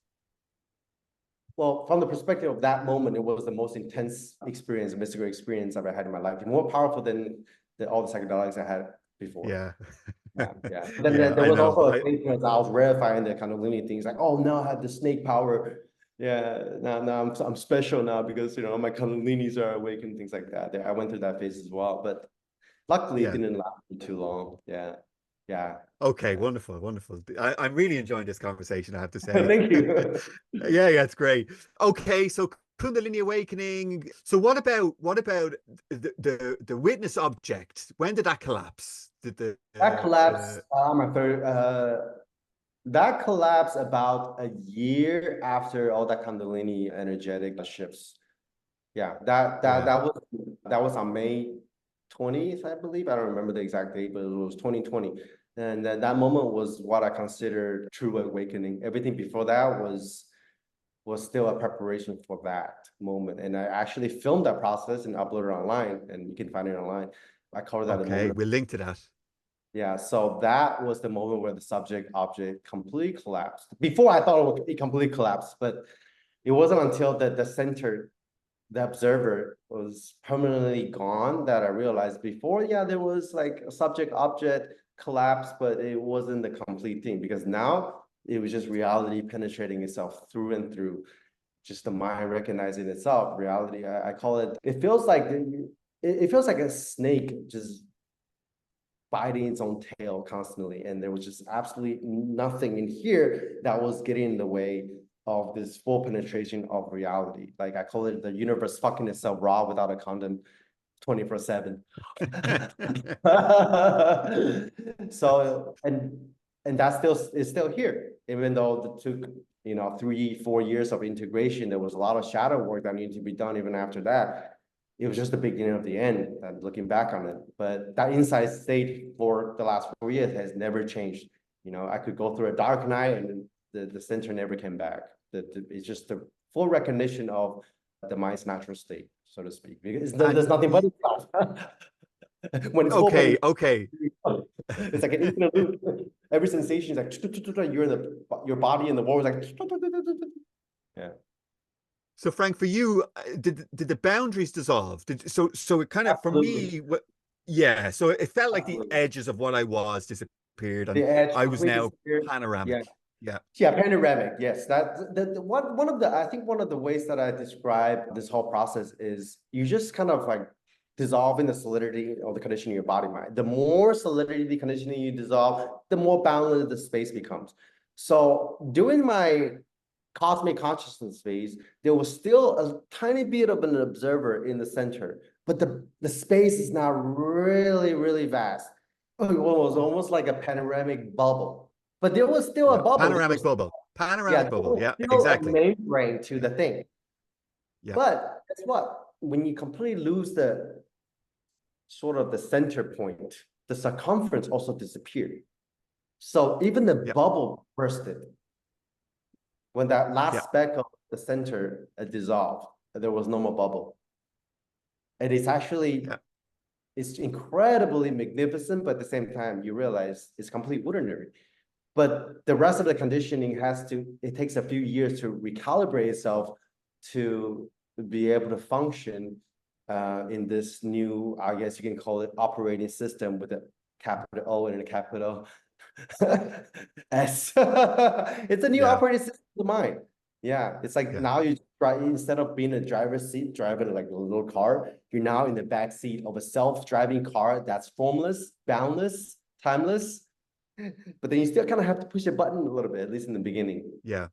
well, from the perspective of that moment, it was the most intense experience, mystical experience I've ever had in my life. More powerful than all the psychedelics I had before. Yeah. Yeah. Then Yeah, there I was know. also a thing as I was verifying the Kundalini things, like, oh, now I have the snake power. Yeah, now I'm special now because my Kundalinis are awakened, things like that. I went through that phase as well, but luckily it Yeah. didn't last for too long. Yeah. Okay, wonderful, wonderful. I'm really enjoying this conversation, I have to say. Thank you. Yeah, it's great. Okay, so Kundalini awakening. So what about the witness object? When did that collapse? Did That collapsed, that collapsed about a year after all that Kundalini energetic shifts. Yeah, wow. that was on May 20th, I believe. I don't remember the exact date, but it was 2020. And that moment was what I considered true awakening. Everything before that was still a preparation for that moment. And I actually filmed that process and uploaded it online, and you can find it online. I covered that in the moment. We'll link to that. Yeah, so that was the moment where the subject object completely collapsed. Before I thought it completely collapsed, but it wasn't until the center, the observer, was permanently gone that I realized before, yeah, there was like a subject object collapse, but it wasn't the complete thing, because now it was just reality penetrating itself through and through, just the mind recognizing itself. Reality, I call it, it feels like a snake just biting its own tail constantly, and there was just absolutely nothing in here that was getting in the way of this full penetration of reality. Like I call it the universe fucking itself raw without a condom 24/7. So and that still is still here, even though it took 3-4 years of integration. There was a lot of shadow work that needed to be done even after that. It was just the beginning of the end, looking back on it. But that inside state for the last 4 years has never changed. I could go through a dark night and the center never came back. It's just the full recognition of the mind's natural state, so to speak. Because there's nothing but itself. When it's okay. It's like an infinite loop. Every sensation is like you're in your body, and the world is like yeah. So Frank, for you, did the boundaries dissolve? So it kind of, for me, yeah. So it felt like the edges of what I was disappeared, and I was now panoramic. Yeah, panoramic. Yes, one of the ways that I describe this whole process is you just kind of like dissolving the solidity of the conditioning of your body mind. The more solidity the conditioning you dissolve, the more boundless the space becomes. So during my cosmic consciousness phase, there was still a tiny bit of an observer in the center, but the space is now really, really vast. It was almost like a panoramic bubble, but there was still a bubble. Panoramic bubble. Yeah, exactly. A membrane to the thing. Yeah. But guess what? When you completely lose the sort of the center point, the circumference also disappeared. So even the bubble bursted. When that last speck of the center dissolved, there was no more bubble. And it's actually, it's incredibly magnificent, but at the same time, you realize it's completely ordinary. But the rest of the conditioning it takes a few years to recalibrate itself to be able to function in this new, I guess you can call it, operating system with a capital O and a capital S. It's a new operating system of the mind. Yeah, it's like now you try, instead of being a driver's seat driving like a little car, you're now in the back seat of a self-driving car that's formless, boundless, timeless. But then you still kind of have to push a button a little bit, at least in the beginning. Yeah.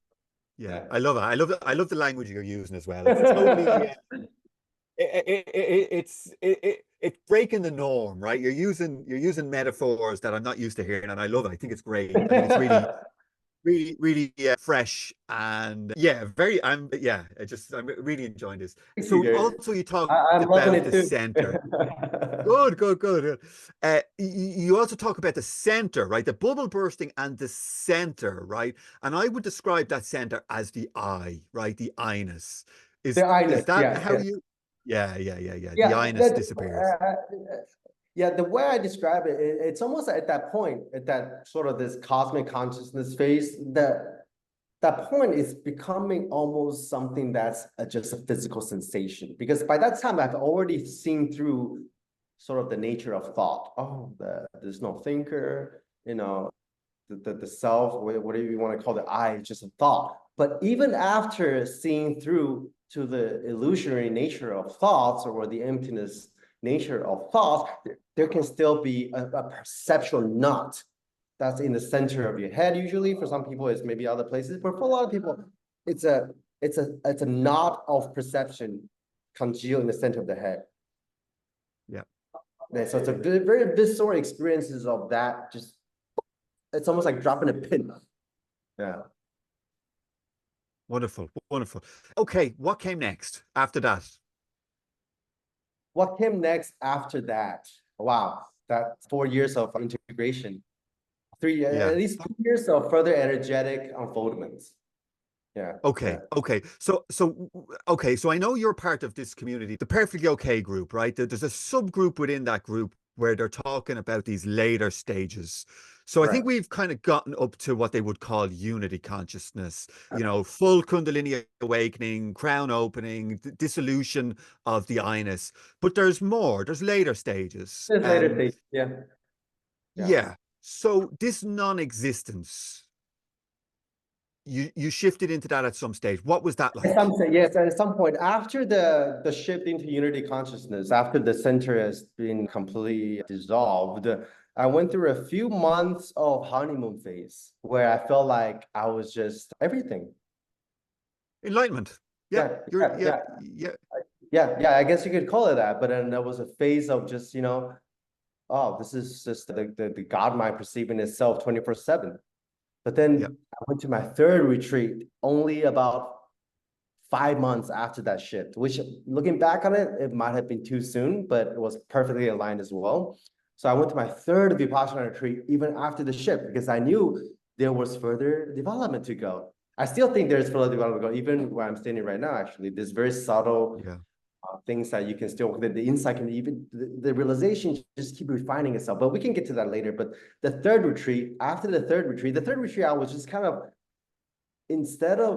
I love it. I love the language you're using as well. It's totally it's breaking the norm, right? You're using metaphors that I'm not used to hearing, and I love it. I think it's great. I think it's really fresh, and I'm really enjoying this. So also you talk about the center. Good. You also talk about the center, right? The bubble bursting and the center, right? And I would describe that center as the I, right? The I-ness. Is that how you? Yeah. The I-ness disappears. The way I describe it, it's almost at that point, at that sort of this cosmic consciousness phase, that point is becoming almost something that's just a physical sensation. Because by that time, I've already seen through sort of the nature of thought. Oh, there's no thinker, the self, whatever you want to call the I, it's just a thought. But even after seeing through to the illusionary nature of thoughts, or the emptiness nature of thoughts, there can still be a perceptual knot that's in the center of your head. Usually, for some people, it's maybe other places, but for a lot of people, it's a knot of perception congealed in the center of the head. So it's a very visceral experiences of that. Just it's almost like dropping a pin. Yeah. Wonderful. Okay, what came next after that? what came next after that? Wow, that 4 years of integration, Yeah. at least 2 years of further energetic unfoldments. Yeah. Okay. Okay. So I know you're part of this community, the Perfectly Okay group, right? There's a subgroup within that group where they're talking about these later stages. So I Right. think we've kind of gotten up to what they would call unity consciousness, full Kundalini awakening, crown opening, dissolution of the I-ness. But there's more, there's later stages. There's later And stage. Yeah. Yeah. yeah, so this non-existence, you shifted into that at some stage. What was that like? Yes, and at some point after the shift into unity consciousness, after the center has been completely dissolved, I went through a few months of honeymoon phase where I felt like I was just everything. Enlightenment. Yeah, Yeah, you're yeah, yeah. yeah. I guess you could call it that. But then there was a phase of just, oh, this is just the God mind perceiving itself 24/7. But then Yeah. I went to my third retreat only about 5 months after that shift, which looking back on it, it might have been too soon, but it was perfectly aligned as well. So I went to my third Vipassana retreat even after the shift because I knew there was further development to go. I still think there's further development to go, even where I'm standing right now, actually. There's very subtle Yeah. things that you can still, the insight can even, the realization just keep refining itself. But we can get to that later. But the third retreat, after the third retreat, I was just kind of, instead of,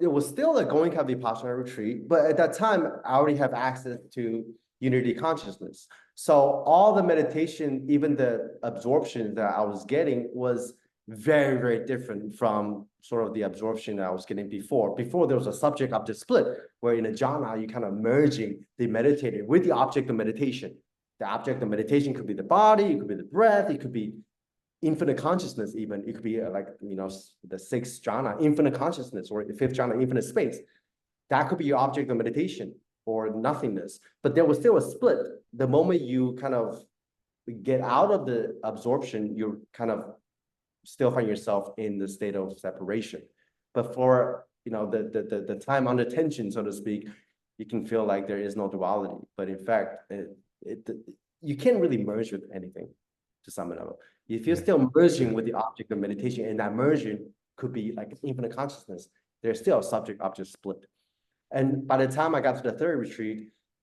it was still a going kind of Vipassana retreat, but at that time, I already have access to unity consciousness. So all the meditation, even the absorption that I was getting was very, very different from sort of the absorption that I was getting before. Before there was a subject-object split, where in a jhana, you kind of merging the meditator with the object of meditation. The object of meditation could be the body, it could be the breath, it could be infinite consciousness even. It could be like, the sixth jhana, infinite consciousness, or the fifth jhana, infinite space. That could be your object of meditation or nothingness. But there was still a split. The moment you kind of get out of the absorption, you kind of still find yourself in the state of separation. But for the time under tension, so to speak, you can feel like there is no duality. But in fact, you can't really merge with anything, to sum it up. If you're still merging with the object of meditation, and that merging could be like infinite consciousness, there's still a subject-object split. And by the time I got to the third retreat,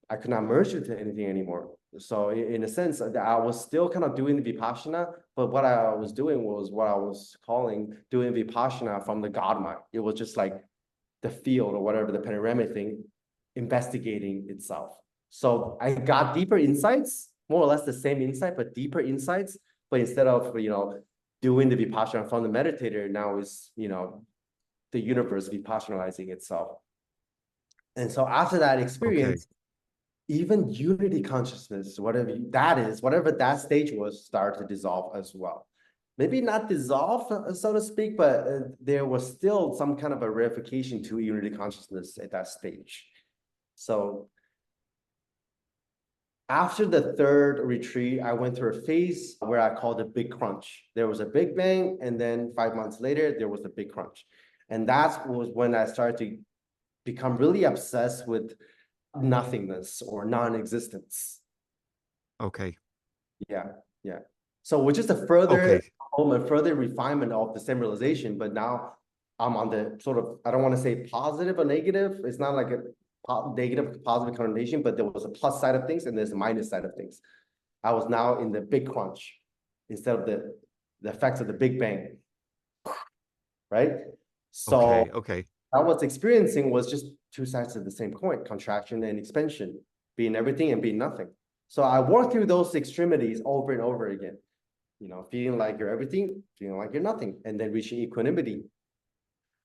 I could not merge with anything anymore. So in a sense, I was still kind of doing the Vipassana, but what I was doing was what I was calling doing Vipassana from the God mind. It was just like the field or whatever, the panoramic thing, investigating itself. So I got deeper insights, more or less the same insight, but deeper insights. But instead of, doing the Vipassana from the meditator, now is, the universe Vipassanalizing itself. And so after that experience, even unity consciousness, whatever that is, whatever that stage was, started to dissolve as well. Maybe not dissolve, so to speak, but there was still some kind of a reification to unity consciousness at that stage. So after the third retreat, I went through a phase where I called it big crunch. There was a big bang, and then 5 months later, there was a big crunch. And that was when I started to become really obsessed with nothingness or non-existence. Okay. Yeah. So which is a further refinement of the same realization, but now I'm on the sort of, I don't want to say positive or negative. It's not like a negative, positive connotation, but there was a plus side of things and there's a minus side of things. I was now in the big crunch instead of the effects of the big bang, right? So I was experiencing was just two sides of the same coin, contraction and expansion, being everything and being nothing. So I worked through those extremities over and over again, feeling like you're everything, feeling like you're nothing, and then reaching equanimity.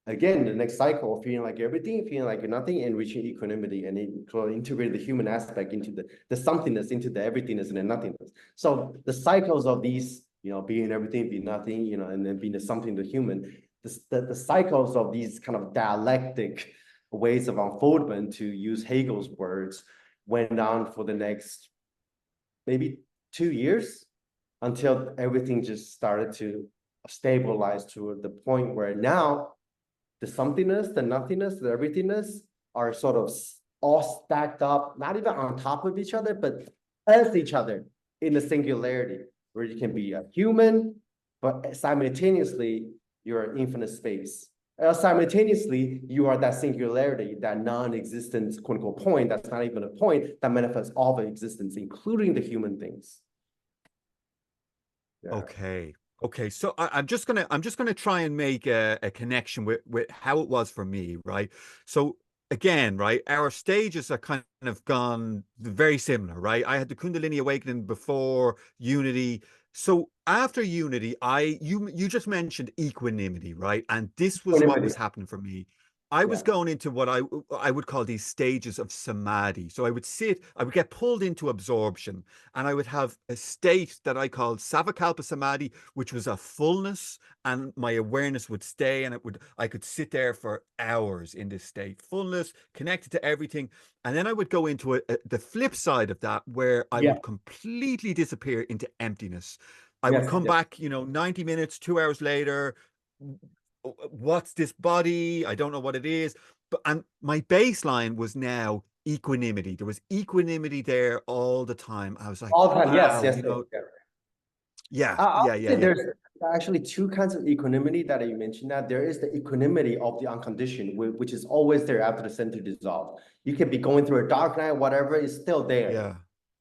Again, the next cycle, feeling like you're everything, feeling like you're nothing, and reaching equanimity, and integrate the human aspect into the somethingness, into the everythingness and the nothingness. So the cycles of these, being everything, being nothing, and then being the something, the human, the cycles of these kind of dialectic ways of unfoldment, to use Hegel's words, went on for the next maybe 2 years until everything just started to stabilize to the point where now the somethingness, the nothingness, the everythingness are sort of all stacked up, not even on top of each other, but as each other in a singularity, where you can be a human, but simultaneously you're infinite space. Simultaneously, you are that singularity, that non-existent quote unquote point, that's not even a point, that manifests all the existence, including the human things. Yeah. Okay. So I'm just gonna try and make a connection with how it was for me, right? So again, right, our stages are kind of gone very similar, right? I had the Kundalini awakening before Unity. So after Unity, you just mentioned equanimity, right? And this was what Equanimity. was happening for me. I was Yeah. going into what I would call these stages of samadhi. So I would get pulled into absorption, and I would have a state that I called Savakalpa Samadhi, which was a fullness, and my awareness would stay, and I could sit there for hours in this state, fullness, connected to everything. And then I would go into the flip side of that, where I Yeah. would completely disappear into emptiness. I would Yes. come Yes. back, 90 minutes, 2 hours later. What's this body? I don't know what it is. And my baseline was now equanimity. There was equanimity there all the time. I was like, All the time. Yes. wow, Yes. Yes. yeah, I yeah, would yeah, say yeah, there's actually two kinds of equanimity that you mentioned. That there is the equanimity of the unconditioned, which is always there after the center dissolved. You can be going through a dark night, whatever, is still there. yeah,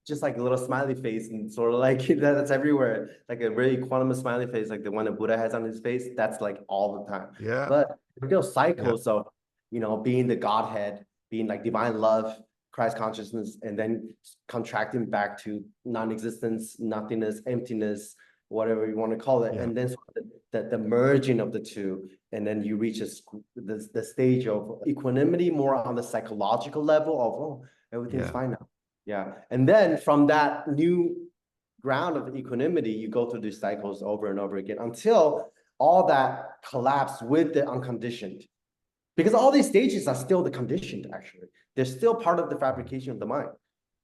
Just like a little smiley face, and sort of like that's everywhere, like a really equanimous smiley face, like the one that Buddha has on his face. That's like all the time. yeah, But still yeah, cycles of, being the Godhead, being like divine love, Christ consciousness, and then contracting back to non-existence, nothingness, emptiness, whatever you want to call it, yeah, and then sort of the merging of the two, and then you reach the stage of equanimity more on the psychological level of, oh, everything's yeah, fine now. Yeah. And then from that new ground of equanimity, you go through these cycles over and over again until all that collapse with the unconditioned. Because all these stages are still the conditioned, actually. They're still part of the fabrication of the mind.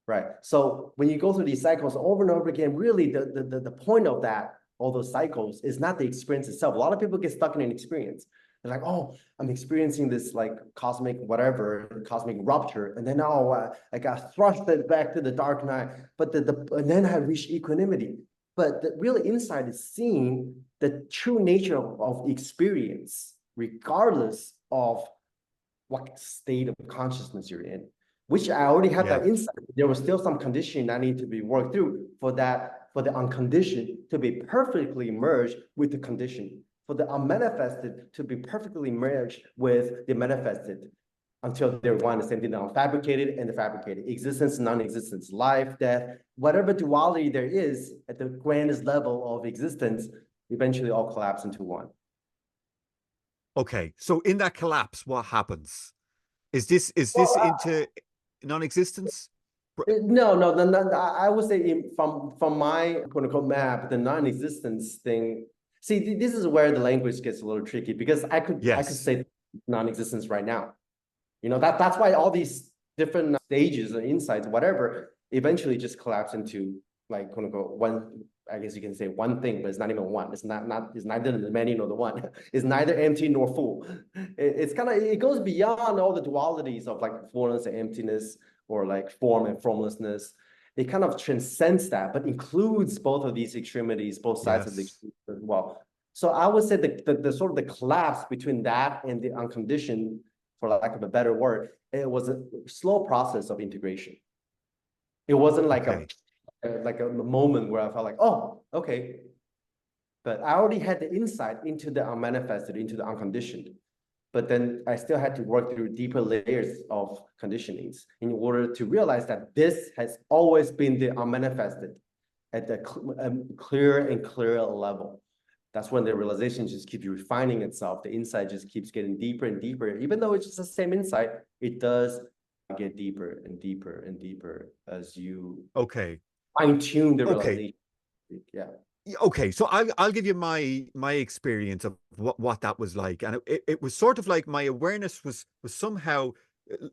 Right. So when you go through these cycles over and over again, really the point of that, all those cycles, is not the experience itself. A lot of people get stuck in an experience. They're like, oh, I'm experiencing this like cosmic whatever, cosmic rupture, and then I got thrust back to the dark night. But and then I reached equanimity. But the real insight is seeing the true nature of experience, regardless of what state of consciousness you're in. Which I already had yeah, that insight. There was still some conditioning that need to be worked through for the unconditioned to be perfectly merged with the conditioned, for the unmanifested to be perfectly merged with the manifested, until they're one the same thing, the unfabricated and the fabricated, existence, non-existence, life, death, whatever duality there is at the grandest level of existence, eventually all collapse into one. Okay. So in that collapse, what happens? Is this Well, into non-existence? No, I would say from my quote unquote map, the non-existence thing. See, this is where the language gets a little tricky, because I could Yes. say non-existence right now. That's why all these different stages and insights, whatever, eventually just collapse into like quote unquote one. I guess you can say one thing, but it's not even one. It's it's neither the many nor the one. It's neither empty nor full. It goes beyond all the dualities of like fullness and emptiness, or like form and formlessness. It kind of transcends that, but includes both of these extremities, both sides of the Yes. extremities as well. So I would say the sort of the collapse between that and the unconditioned, for lack of a better word, it was a slow process of integration. It wasn't like Okay. a moment where I felt like, oh, okay. But I already had the insight into the unmanifested, into the unconditioned. But then I still had to work through deeper layers of conditionings in order to realize that this has always been the unmanifested at the clearer and clearer level. That's when the realization just keeps refining itself. The insight just keeps getting deeper and deeper. Even though it's just the same insight, it does get deeper and deeper and deeper as you Okay. fine-tune the Okay. realization. Yeah. Okay, so I'll give you my experience of what that was like, and it was sort of like my awareness was somehow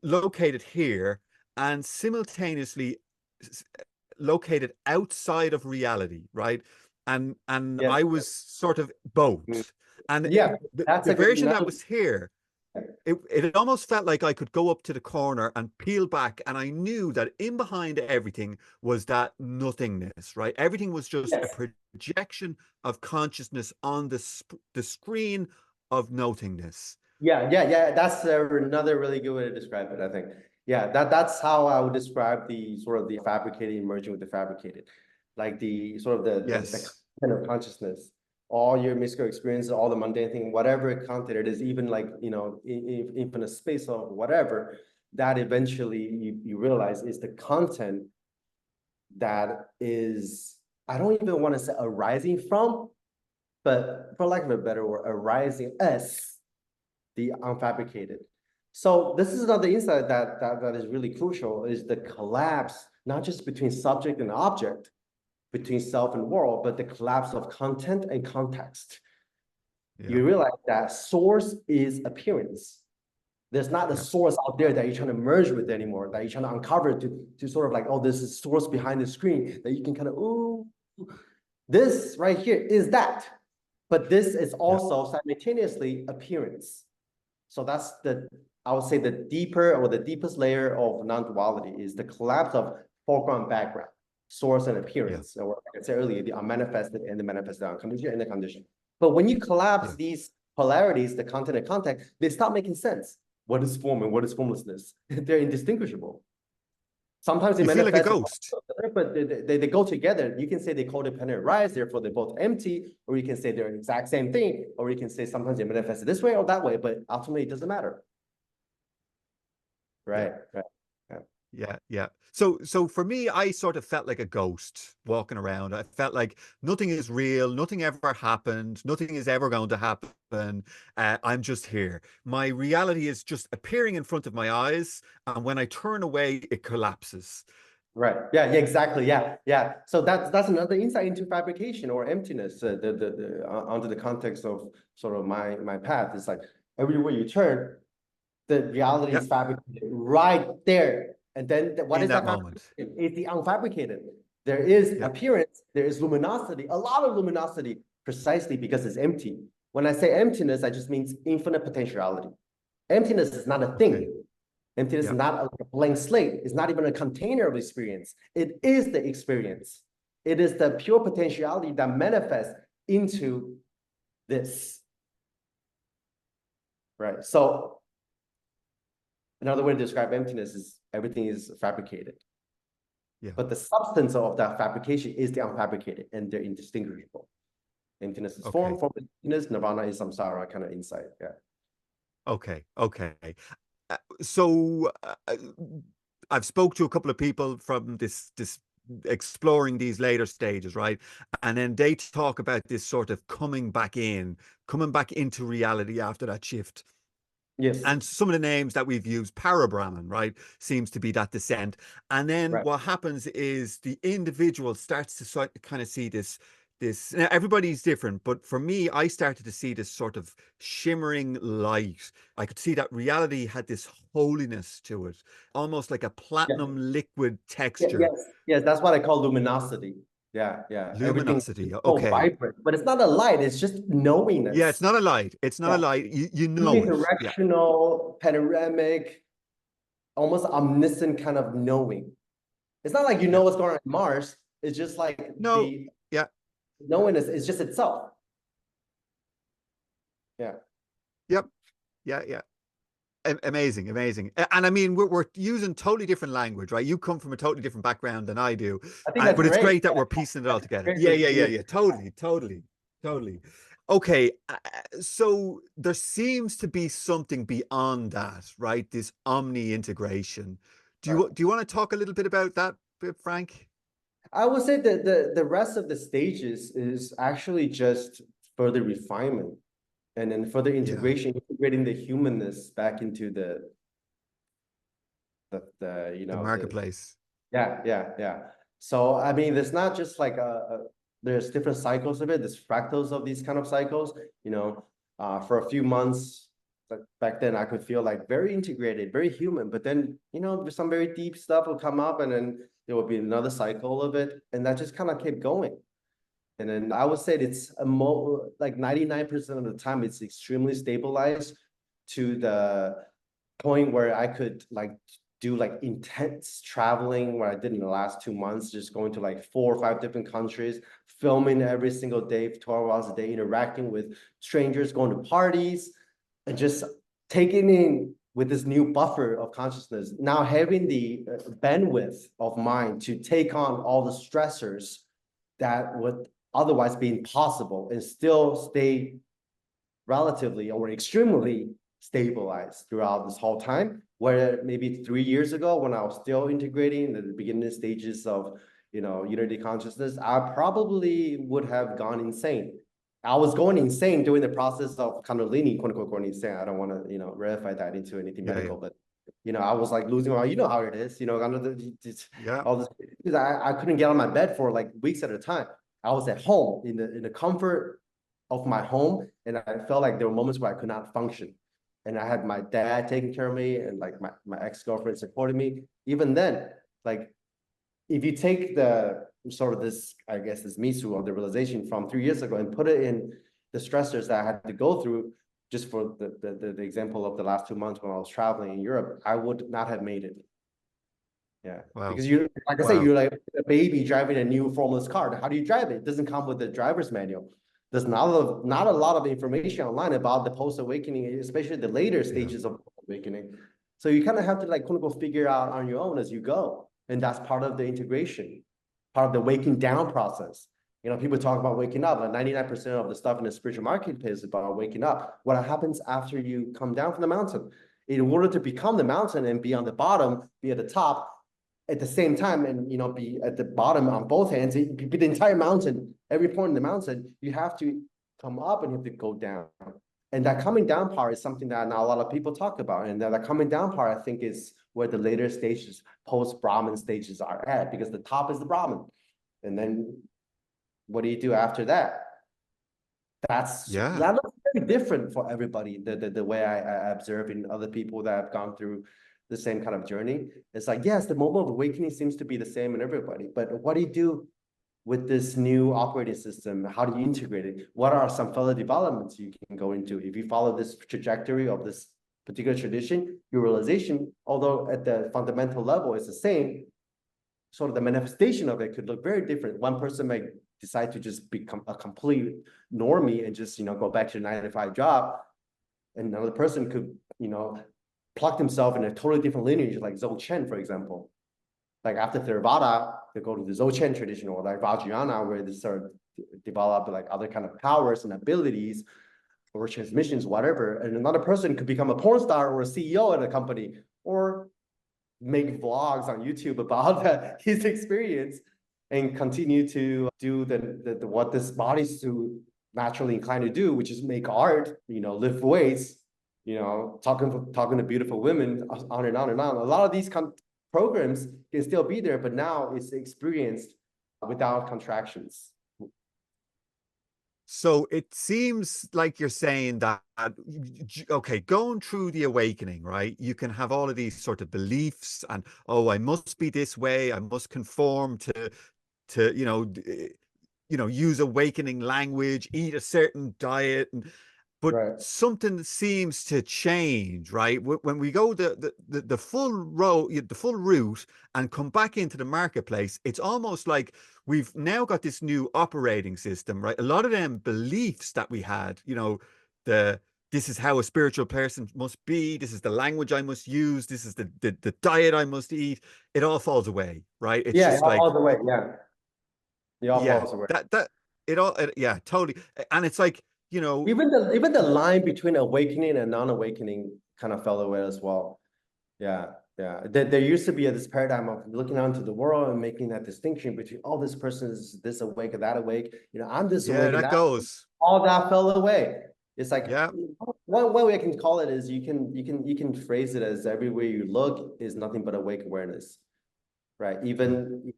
located here and simultaneously located outside of reality, right? And Yes. I was sort of both, and Yeah. the That's a good version that analogy. was here it almost felt like I could go up to the corner and peel back, and I knew that in behind everything was that nothingness, right? Everything was just a Yes. projection of consciousness on the screen of nothingness. Yeah. That's another really good way to describe it, I think. Yeah, that's how I would describe the sort of the fabricated merging with the fabricated, like the sort of the Yes. content of consciousness, all your mystical experiences, all the mundane thing, whatever content it is, even like, you know, infinite space or whatever, that eventually you realize is the content that is, I don't even want to say arising from, but for lack of a better word, arising as the unfabricated. So this is another insight that is really crucial, is the collapse, not just between subject and object, between self and world, but the collapse of content and context. Yeah. You realize that source is appearance. There's not a source out there that you're trying to merge with anymore, that you're trying to uncover to sort of like, oh, this is source behind the screen that you can kind of, ooh, this right here is that. But this is also simultaneously appearance. So that's I would say the deeper or the deepest layer of non-duality is the collapse of foreground, background, source and appearance. Or like I said earlier, the unmanifested and the manifested, unconditioned and the conditioned. But when you collapse these polarities, the content and context, they stop making sense. What is form and what is formlessness? They're indistinguishable. Sometimes they You feel like a manifest, ghost. but they go together. You can say they codependent arise, therefore they're both empty, or you can say they're the exact same thing, or you can say sometimes they manifest this way or that way, but ultimately it doesn't matter. Right. Yeah. So for me, I sort of felt like a ghost walking around. I felt like nothing is real, nothing ever happened, nothing is ever going to happen. I'm just here. My reality is just appearing in front of my eyes, and when I turn away, it collapses. Right. Yeah, exactly. Yeah. So that's another insight into fabrication or emptiness. Onto the context of sort of my path. It's like everywhere you turn, the reality is fabricated right there. And then what In is that that moment. fabricated? It's the unfabricated. There is appearance, there is luminosity, a lot of luminosity, precisely because it's empty. When I say emptiness, I just means infinite potentiality. Emptiness is not a thing. Emptiness is not a blank slate. It's not even a container of experience. It is the experience. It is the pure potentiality that manifests into this. Right. So another way to describe emptiness is everything is fabricated. But the substance of that fabrication is the unfabricated, and they're indistinguishable. Emptiness is form, form is emptiness, nirvana is samsara kind of insight. Yeah. Okay. So I've spoke to a couple of people from this exploring these later stages, right? And then they talk about this sort of coming back into reality after that shift. Yes. And some of the names that we've used, Parabrahman, right, seems to be that descent. And then what happens is the individual starts to kind of see this. Now everybody's different, but for me, I started to see this sort of shimmering light. I could see that reality had this holiness to it, almost like a platinum liquid texture. Yes, that's what I call luminosity. Yeah. Everything's Luminosity. so vibrant, but it's not a light, it's just knowingness. Yeah, it's not a light. It's not a light. You know it. Unidirectional, panoramic, almost omniscient kind of knowing. It's not like you know what's going on in Mars. It's just like the knowingness is just itself. Yeah. Amazing. And I mean, we're using totally different language, right? You come from a totally different background than I do. I think that's but it's great. great that we're piecing it all together. Yeah. Totally. Okay. So there seems to be something beyond that, right? This omni-integration. Do you want to talk a little bit about that, Frank? I would say that the rest of the stages is actually just further refinement and then further integration, integrating the humanness back into the marketplace. Yeah. So I mean, there's not just like there's different cycles of it. There's fractals of these kind of cycles. For a few months back then, I could feel like very integrated, very human. But then some very deep stuff will come up, and then there will be another cycle of it, and that just kind of kept going. And then I would say it's like 99% of the time, it's extremely stabilized to the point where I could like do like intense traveling where I did in the last 2 months, just going to like 4 or 5 different countries, filming every single day, 12 hours a day, interacting with strangers, going to parties, and just taking in with this new buffer of consciousness, now having the bandwidth of mind to take on all the stressors that would otherwise be impossible and still stay relatively or extremely stabilized throughout this whole time. Where maybe 3 years ago, when I was still integrating the beginning stages of, unity consciousness, I probably would have gone insane. I was going insane during the process of Kundalini, quote unquote, going insane. I don't want to, ratify that into anything medical, but I was like losing my, how it is, under all this, because I couldn't get on my bed for like weeks at a time. I was at home in the comfort of my home, and I felt like there were moments where I could not function. And I had my dad taking care of me, and like my ex-girlfriend supporting me. Even then, like if you take the sort of this, I guess, this misu or the realization from 3 years ago and put it in the stressors that I had to go through, just for the example of the last 2 months when I was traveling in Europe, I would not have made it. Yeah, wow. Because like I say, you're like a baby driving a new formless car. How do you drive it? It doesn't come with the driver's manual. There's not a lot of information online about the post-awakening, especially the later stages of awakening. So you kind of have to like, quote unquote, figure out on your own as you go. And that's part of the integration, part of the waking down process. People talk about waking up, like 99% of the stuff in the spiritual marketplace is about waking up. What happens after you come down from the mountain? In order to become the mountain and be on the bottom, be at the top, at the same time, and be at the bottom on both hands, be the entire mountain, every point in the mountain, you have to come up and you have to go down. And that coming down part is something that not a lot of people talk about. And that coming down part, I think, is where the later stages, post-Brahman stages are at, because the top is the Brahman. And then what do you do after that? That looks very different for everybody. The way I observe in other people that have gone through the same kind of journey. It's like, yes, the moment of awakening seems to be the same in everybody, but what do you do with this new operating system? How do you integrate it? What are some further developments you can go into? If you follow this trajectory of this particular tradition, your realization, although at the fundamental level is the same, sort of the manifestation of it could look very different. One person may decide to just become a complete normie and just, go back to the 9-to-5 job. And another person could, plug themselves in a totally different lineage, like Dzogchen, for example. Like after Theravada, they go to the Dzogchen tradition, or like Vajrayana, where they start develop like other kind of powers and abilities or transmissions, whatever. And another person could become a porn star or a CEO at a company, or make vlogs on YouTube about his experience and continue to do the what this body's to naturally inclined to do, which is make art, lift weights, talking to beautiful women, on and on and on. A lot of these programs can still be there, but now it's experienced without contractions. So it seems like you're saying that, okay, going through the awakening, right? You can have all of these sort of beliefs and, oh, I must be this way. I must conform to use awakening language, eat a certain diet, but something seems to change, right? When we go the full road, the full route, and come back into the marketplace, it's almost like we've now got this new operating system, right? A lot of them beliefs that we had, this is how a spiritual person must be. This is the language I must use. This is the diet I must eat. It all falls away, right? It's just like all the way, it all falls away. Totally. And it's like, even the line between awakening and non-awakening kind of fell away as well. There used to be this paradigm of looking out into the world and making that distinction between, oh, this person is this awake or that awake, I'm this awake. That goes. All that fell away. It's like, one way I can call it is you can phrase it as everywhere you look is nothing but awake awareness. Right. Even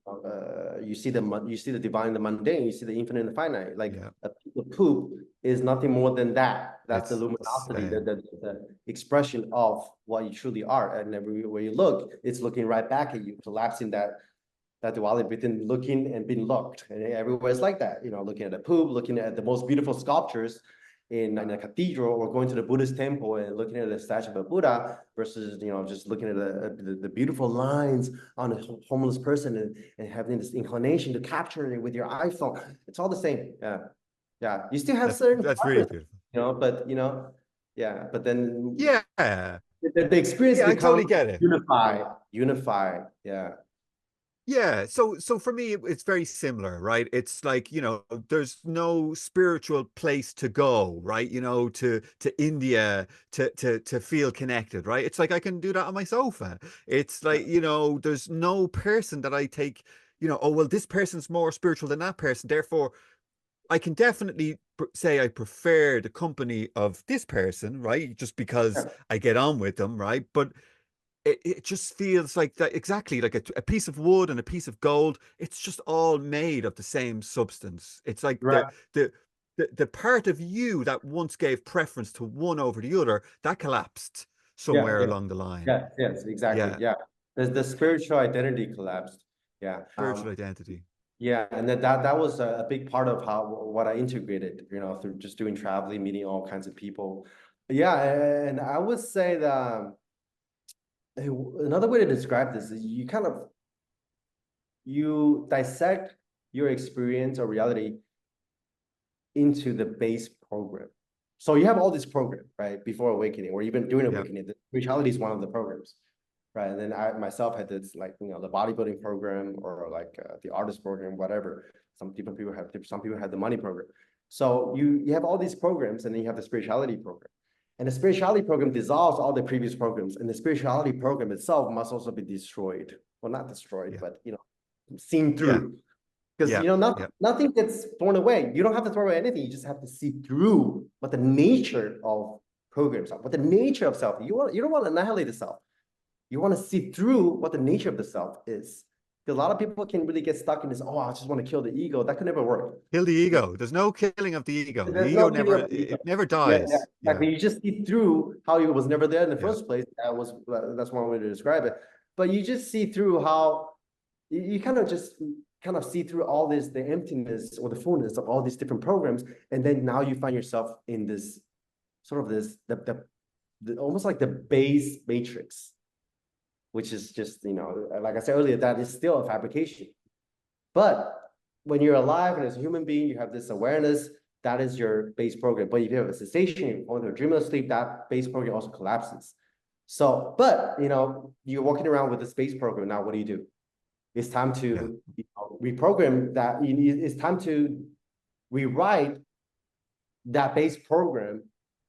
you see the divine in the mundane, you see the infinite and the finite. Like a piece of poop is nothing more than that. That's the luminosity, the expression of what you truly are. And everywhere you look, it's looking right back at you, collapsing that duality between looking and being looked. And everywhere it's like that. Looking at the poop, looking at the most beautiful sculptures, in a cathedral, or going to the Buddhist temple and looking at the statue of a Buddha versus, just looking at the beautiful lines on a homeless person and having this inclination to capture it with your iPhone. It's all the same. Yeah. You still have certain that's really beautiful. but yeah, but then Yeah. the experience I totally becomes get it. unified. Yeah. Yeah, so for me it's very similar, right? It's like, there's no spiritual place to go, right? To India to feel connected, right? It's like I can do that on my sofa. It's like, there's no person that I take, oh well, this person's more spiritual than that person, therefore I can definitely say I prefer the company of this person, right? Just because I get on with them, right? But it just feels like that, exactly like a piece of wood and a piece of gold. It's just all made of the same substance. It's like Right. the part of you that once gave preference to one over the other, that collapsed somewhere along the line. Yes, exactly. Yeah. The spiritual identity collapsed. Yeah. Spiritual identity. Yeah, and that was a big part of what I integrated, through just doing traveling, meeting all kinds of people. Yeah, and I would say that another way to describe this is you dissect your experience or reality into the base program. So you have all this program, right, before awakening, or even during awakening. The spirituality is one of the programs, right? And then I myself had this, like, the bodybuilding program, or like the artist program, whatever. Some people had the money program. So you have all these programs, and then you have the spirituality program. And the spirituality program dissolves all the previous programs, and the spirituality program itself must also be destroyed. Well, not destroyed, but seen through. Because nothing gets thrown away. You don't have to throw away anything. You just have to see through what the nature of programs are, what the nature of self. You don't want to annihilate the self. You want to see through what the nature of the self is. Because a lot of people can really get stuck in this, oh, I just want to kill the ego. That could never work. Kill the ego. There's no killing of the ego. The ego never dies. Exactly. You just see through how it was never there in the first place. That's one way to describe it. But you just see through how you kind of see through all this, the emptiness or the fullness of all these different programs. And then now you find yourself in this sort of the almost like the base matrix, which is just, like I said earlier, that is still a fabrication. But when you're alive and as a human being, you have this awareness, that is your base program. But if you have a cessation or a dreamless sleep, that base program also collapses. So, but, you're walking around with this base program. Now, what do? It's time to reprogram that. It's time to rewrite that base program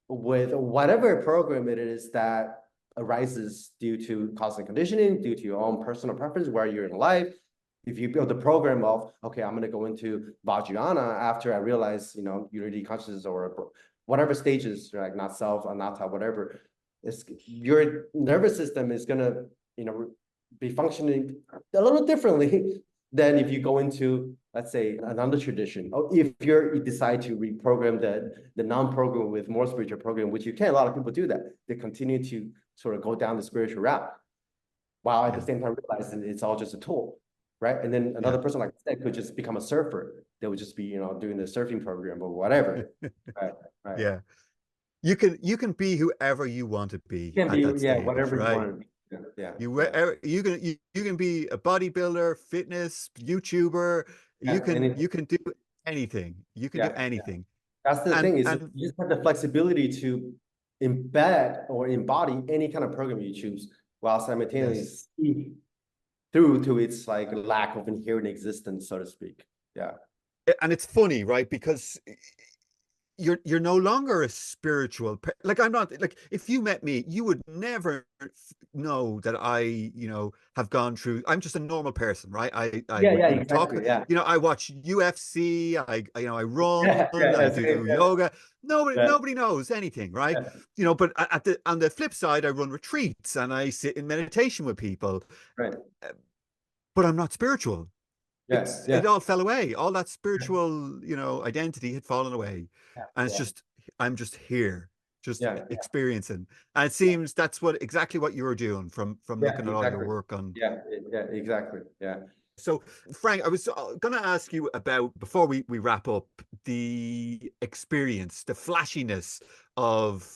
with whatever program it is that arises due to cosmic conditioning, due to your own personal preference, where you're in life. If you build the program of, okay, I'm going to go into Vajrayana after I realize, unity consciousness, or whatever stages, like not self, anatta, whatever, your nervous system is going to, be functioning a little differently than if you go into, let's say, another tradition. Or if you decide to reprogram the non-program with more spiritual program, which you can, a lot of people do that. They continue to sort of go down the spiritual route, while at the same time realizing it's all just a tool, right? And then another person, like I said, could just become a surfer. They would just be, doing the surfing program or whatever. Right. Yeah. You can be whoever you want to be. You can be, whatever right? You want to be. Yeah. You can be a bodybuilder, fitness, YouTuber. You can do anything. You can do anything. That's the thing, is you just have the flexibility to embed or embody any kind of program you choose, while simultaneously see through to its like lack of inherent existence, so to speak. Yeah. And it's funny, right? Because you're no longer a spiritual, like I'm not, like if you met me, you would never know that I have gone through. I'm just a normal person, right? I I watch UFC, I run, I do yoga. Nobody knows anything, right? But on the flip side, I run retreats and I sit in meditation with people, right? But I'm not spiritual. Yes, it all fell away. All that spiritual, identity had fallen away. And it's just, I'm just here, just experiencing. And it seems that's exactly what you were doing from looking at all your work on. Yeah, exactly. Yeah. So, Frank, I was going to ask you about, before we wrap up, the experience, the flashiness of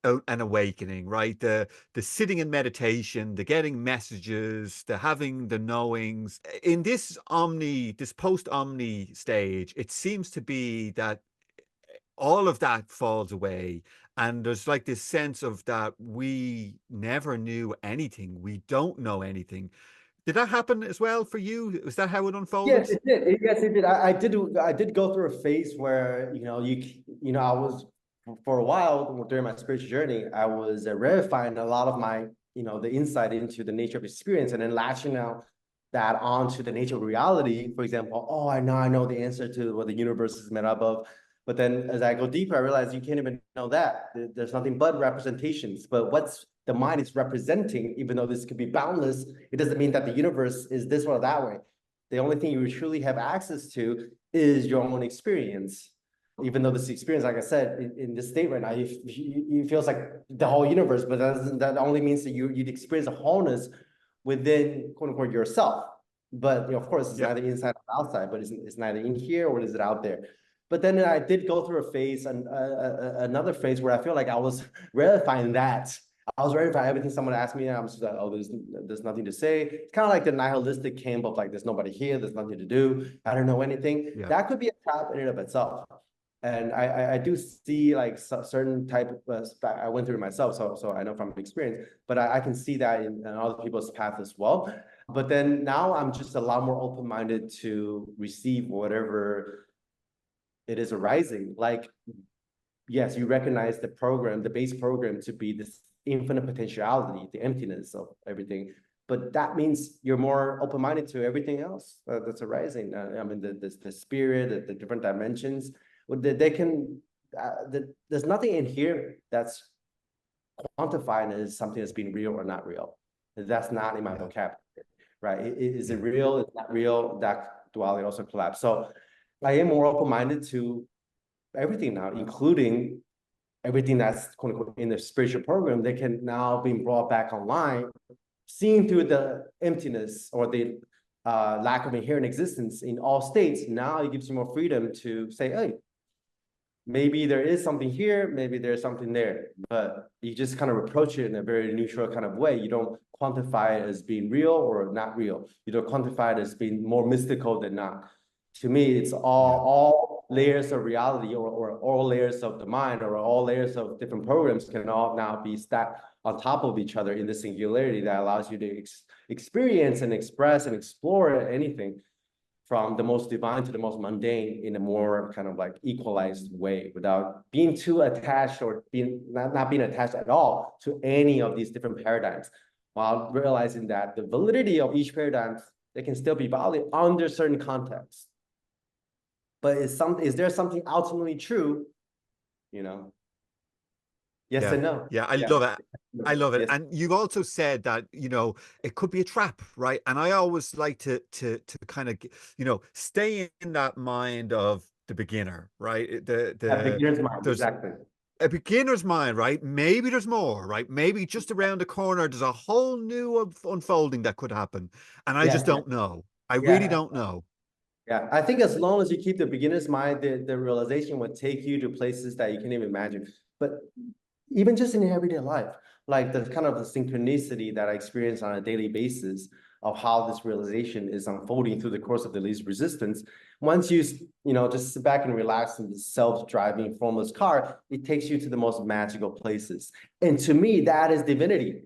an awakening, right? The sitting in meditation, the getting messages, the having the knowings. In this post-omni stage, it seems to be that all of that falls away. And there's like this sense of that we never knew anything. We don't know anything. Did that happen as well for you? Was that how it unfolded? Yes, it did. Yes, it did. I did go through a phase where, I was, for a while during my spiritual journey, I was verifying a lot of my, the insight into the nature of experience, and then latching out that onto the nature of reality. For example, oh, I know the answer to what the universe is made up of. But then as I go deeper, I realize you can't even know that. There's nothing but representations. But what's the mind is representing, even though this could be boundless, it doesn't mean that the universe is this or that way. The only thing you truly have access to is your own experience. Even though this experience, like I said, in this state right now, it feels like the whole universe, but that only means that you'd experience a wholeness within, quote unquote, yourself. But of course, it's neither inside or outside, but it's neither in here or is it out there. But then I did go through a phase, and another phase where I feel like I was verifying that. I was verifying everything someone asked me, and I'm just like, oh, there's nothing to say. It's kind of like the nihilistic camp of like, there's nobody here, there's nothing to do, I don't know anything. Yeah. That could be a trap in and of itself. And I do see like certain type of, I went through it myself, so I know from experience, but I can see that in other people's path as well. But then now I'm just a lot more open-minded to receive whatever it is arising. Like, yes, you recognize the program, the base program, to be this infinite potentiality, the emptiness of everything. But that means you're more open-minded to everything else that's arising. I mean, the spirit, the different dimensions. They can. There's nothing in here that's quantified as something that's been real or not real. That's not in my vocabulary, right? Is it real? It's not real. That duality also collapsed. So I am more open-minded to everything now, including everything that's, quote unquote, in the spiritual program. They can now be brought back online, seeing through the emptiness or the lack of inherent existence in all states. Now it gives you more freedom to say, hey, maybe there is something here, maybe there's something there, but you just kind of approach it in a very neutral kind of way. You don't quantify it as being real or not real. You don't quantify it as being more mystical than not. To me, it's all layers of reality, or all layers of the mind, or all layers of different programs can all now be stacked on top of each other in the singularity that allows you to experience and express and explore anything from the most divine to the most mundane in a more kind of like equalized way, without being too attached or being not being attached at all to any of these different paradigms, while realizing that the validity of each paradigm, they can still be valid under certain contexts. But is there something ultimately true? Yes and no. Yeah, I love it. I love it. Yes. And you also said that, it could be a trap, right? And I always like to kind of, stay in that mind of the beginner, right? The beginner's mind, exactly. A beginner's mind, right? Maybe there's more, right? Maybe just around the corner, there's a whole new unfolding that could happen. And I just don't know. I really don't know. Yeah, I think as long as you keep the beginner's mind, the realization will take you to places that you can't even imagine. But even just in everyday life, like the kind of the synchronicity that I experience on a daily basis of how this realization is unfolding through the course of the least resistance. Once you just sit back and relax in the self-driving formless car, it takes you to the most magical places. And to me, that is divinity.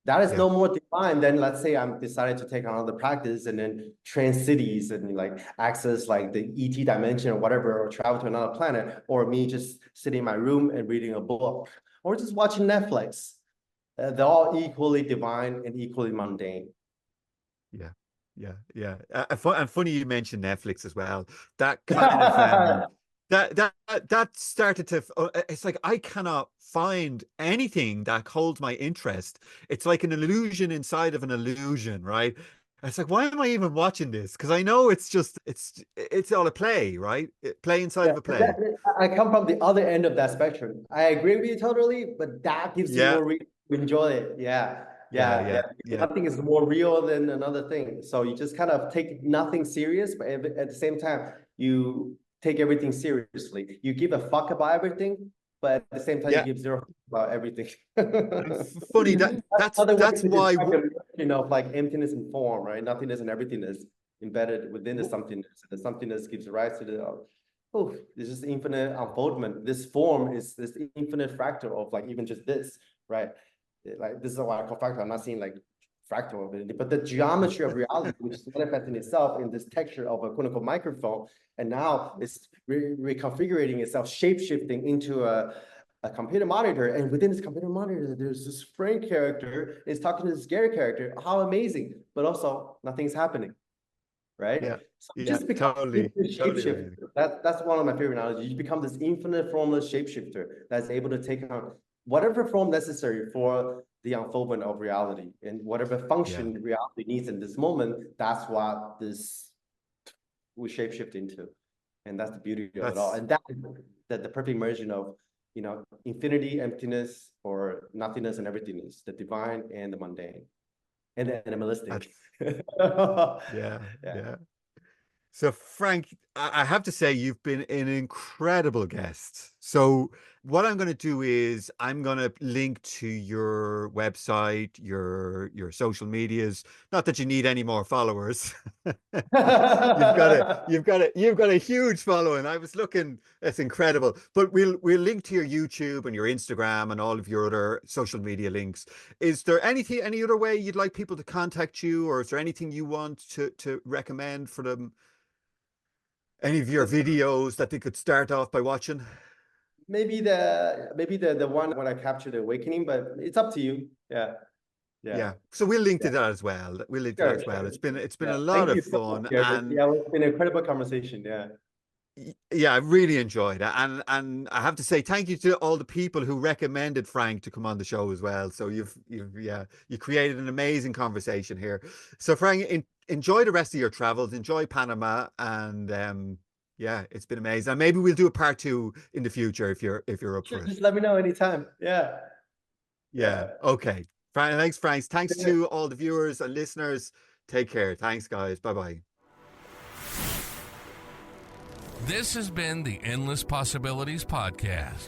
That is no more divine than, let's say, I'm decided to take another practice and then trans cities and like access like the ET dimension or whatever, or travel to another planet, or me just sitting in my room and reading a book, or just watching Netflix. They're all equally divine and equally mundane. Yeah. And funny you mentioned Netflix as well. That kind of that started to, it's like I cannot find anything that holds my interest. It's like an illusion inside of an illusion, right? It's like, why am I even watching this? Because I know it's all a play, right? Play inside of a play. I come from the other end of that spectrum. I agree with you totally, but that gives you more reason to enjoy it. Yeah. Nothing is more real than another thing. So you just kind of take nothing serious, but at the same time, you take everything seriously. You give a fuck about everything, but at the same time, you give zero fuck about everything. Funny that's why like emptiness and form, right? Nothingness and everythingness embedded within the somethingness. The somethingness gives rise to the this is infinite unfoldment. This form is this infinite fractal of like even just this, right? Like this is why I call fractal. I'm not seeing like fractal ability, but the geometry of reality, which is manifesting itself in this texture of a quote unquote microphone, and now it's reconfiguring itself, shape-shifting into a computer monitor. And within this computer monitor, there's this Frank character is talking to this Gary character. How amazing! But also nothing's happening, right? Yeah, so just become totally. Shapeshifter. That's one of my favorite analogies. You become this infinite formless shapeshifter that's able to take on whatever form necessary for the unfoldment of reality, and whatever function reality needs in this moment. That's what this we shapeshift into, and that's the beauty of it all. And that the perfect merging of infinity, emptiness, or nothingness and everythingness, the divine and the mundane, and the animalistic. Yeah. So Frank, I have to say you've been an incredible guest. So what I'm going to do is I'm going to link to your website, your social medias. Not that you need any more followers. you've got a huge following. I was looking, it's incredible. But we'll link to your YouTube and your Instagram and all of your other social media links. Is there any other way you'd like people to contact you, or is there anything you want to recommend for them? Any of your videos that they could start off by watching? Maybe the one when I captured the awakening, but it's up to you. Yeah. So we'll link to that as well. We'll link to that as well. It's been a lot of fun, and it's been an incredible conversation. I really enjoyed it, and I have to say thank you to all the people who recommended Frank to come on the show as well. So you created an amazing conversation here. So Frank, enjoy the rest of your travels, enjoy Panama, and it's been amazing. And maybe we'll do a part 2 in the future if you're up for it. Just let me know anytime. Okay. Thanks, Frank. Thanks to all the viewers and listeners. Take care. Thanks, guys. Bye-bye. This has been the Endless Possibilities Podcast,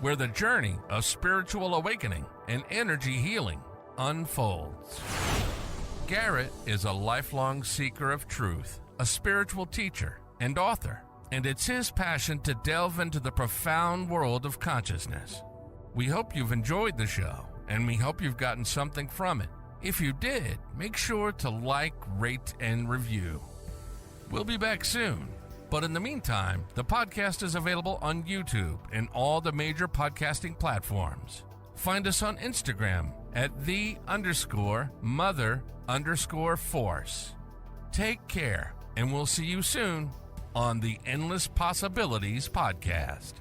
where the journey of spiritual awakening and energy healing unfolds. Gareth is a lifelong seeker of truth, a spiritual teacher and author, and it's his passion to delve into the profound world of consciousness. We hope you've enjoyed the show, and we hope you've gotten something from it. If you did, make sure to like, rate, and review. We'll be back soon. But in the meantime, the podcast is available on YouTube and all the major podcasting platforms. Find us on Instagram at _mother_force. Take care, and we'll see you soon on the Endless Possibilities Podcast.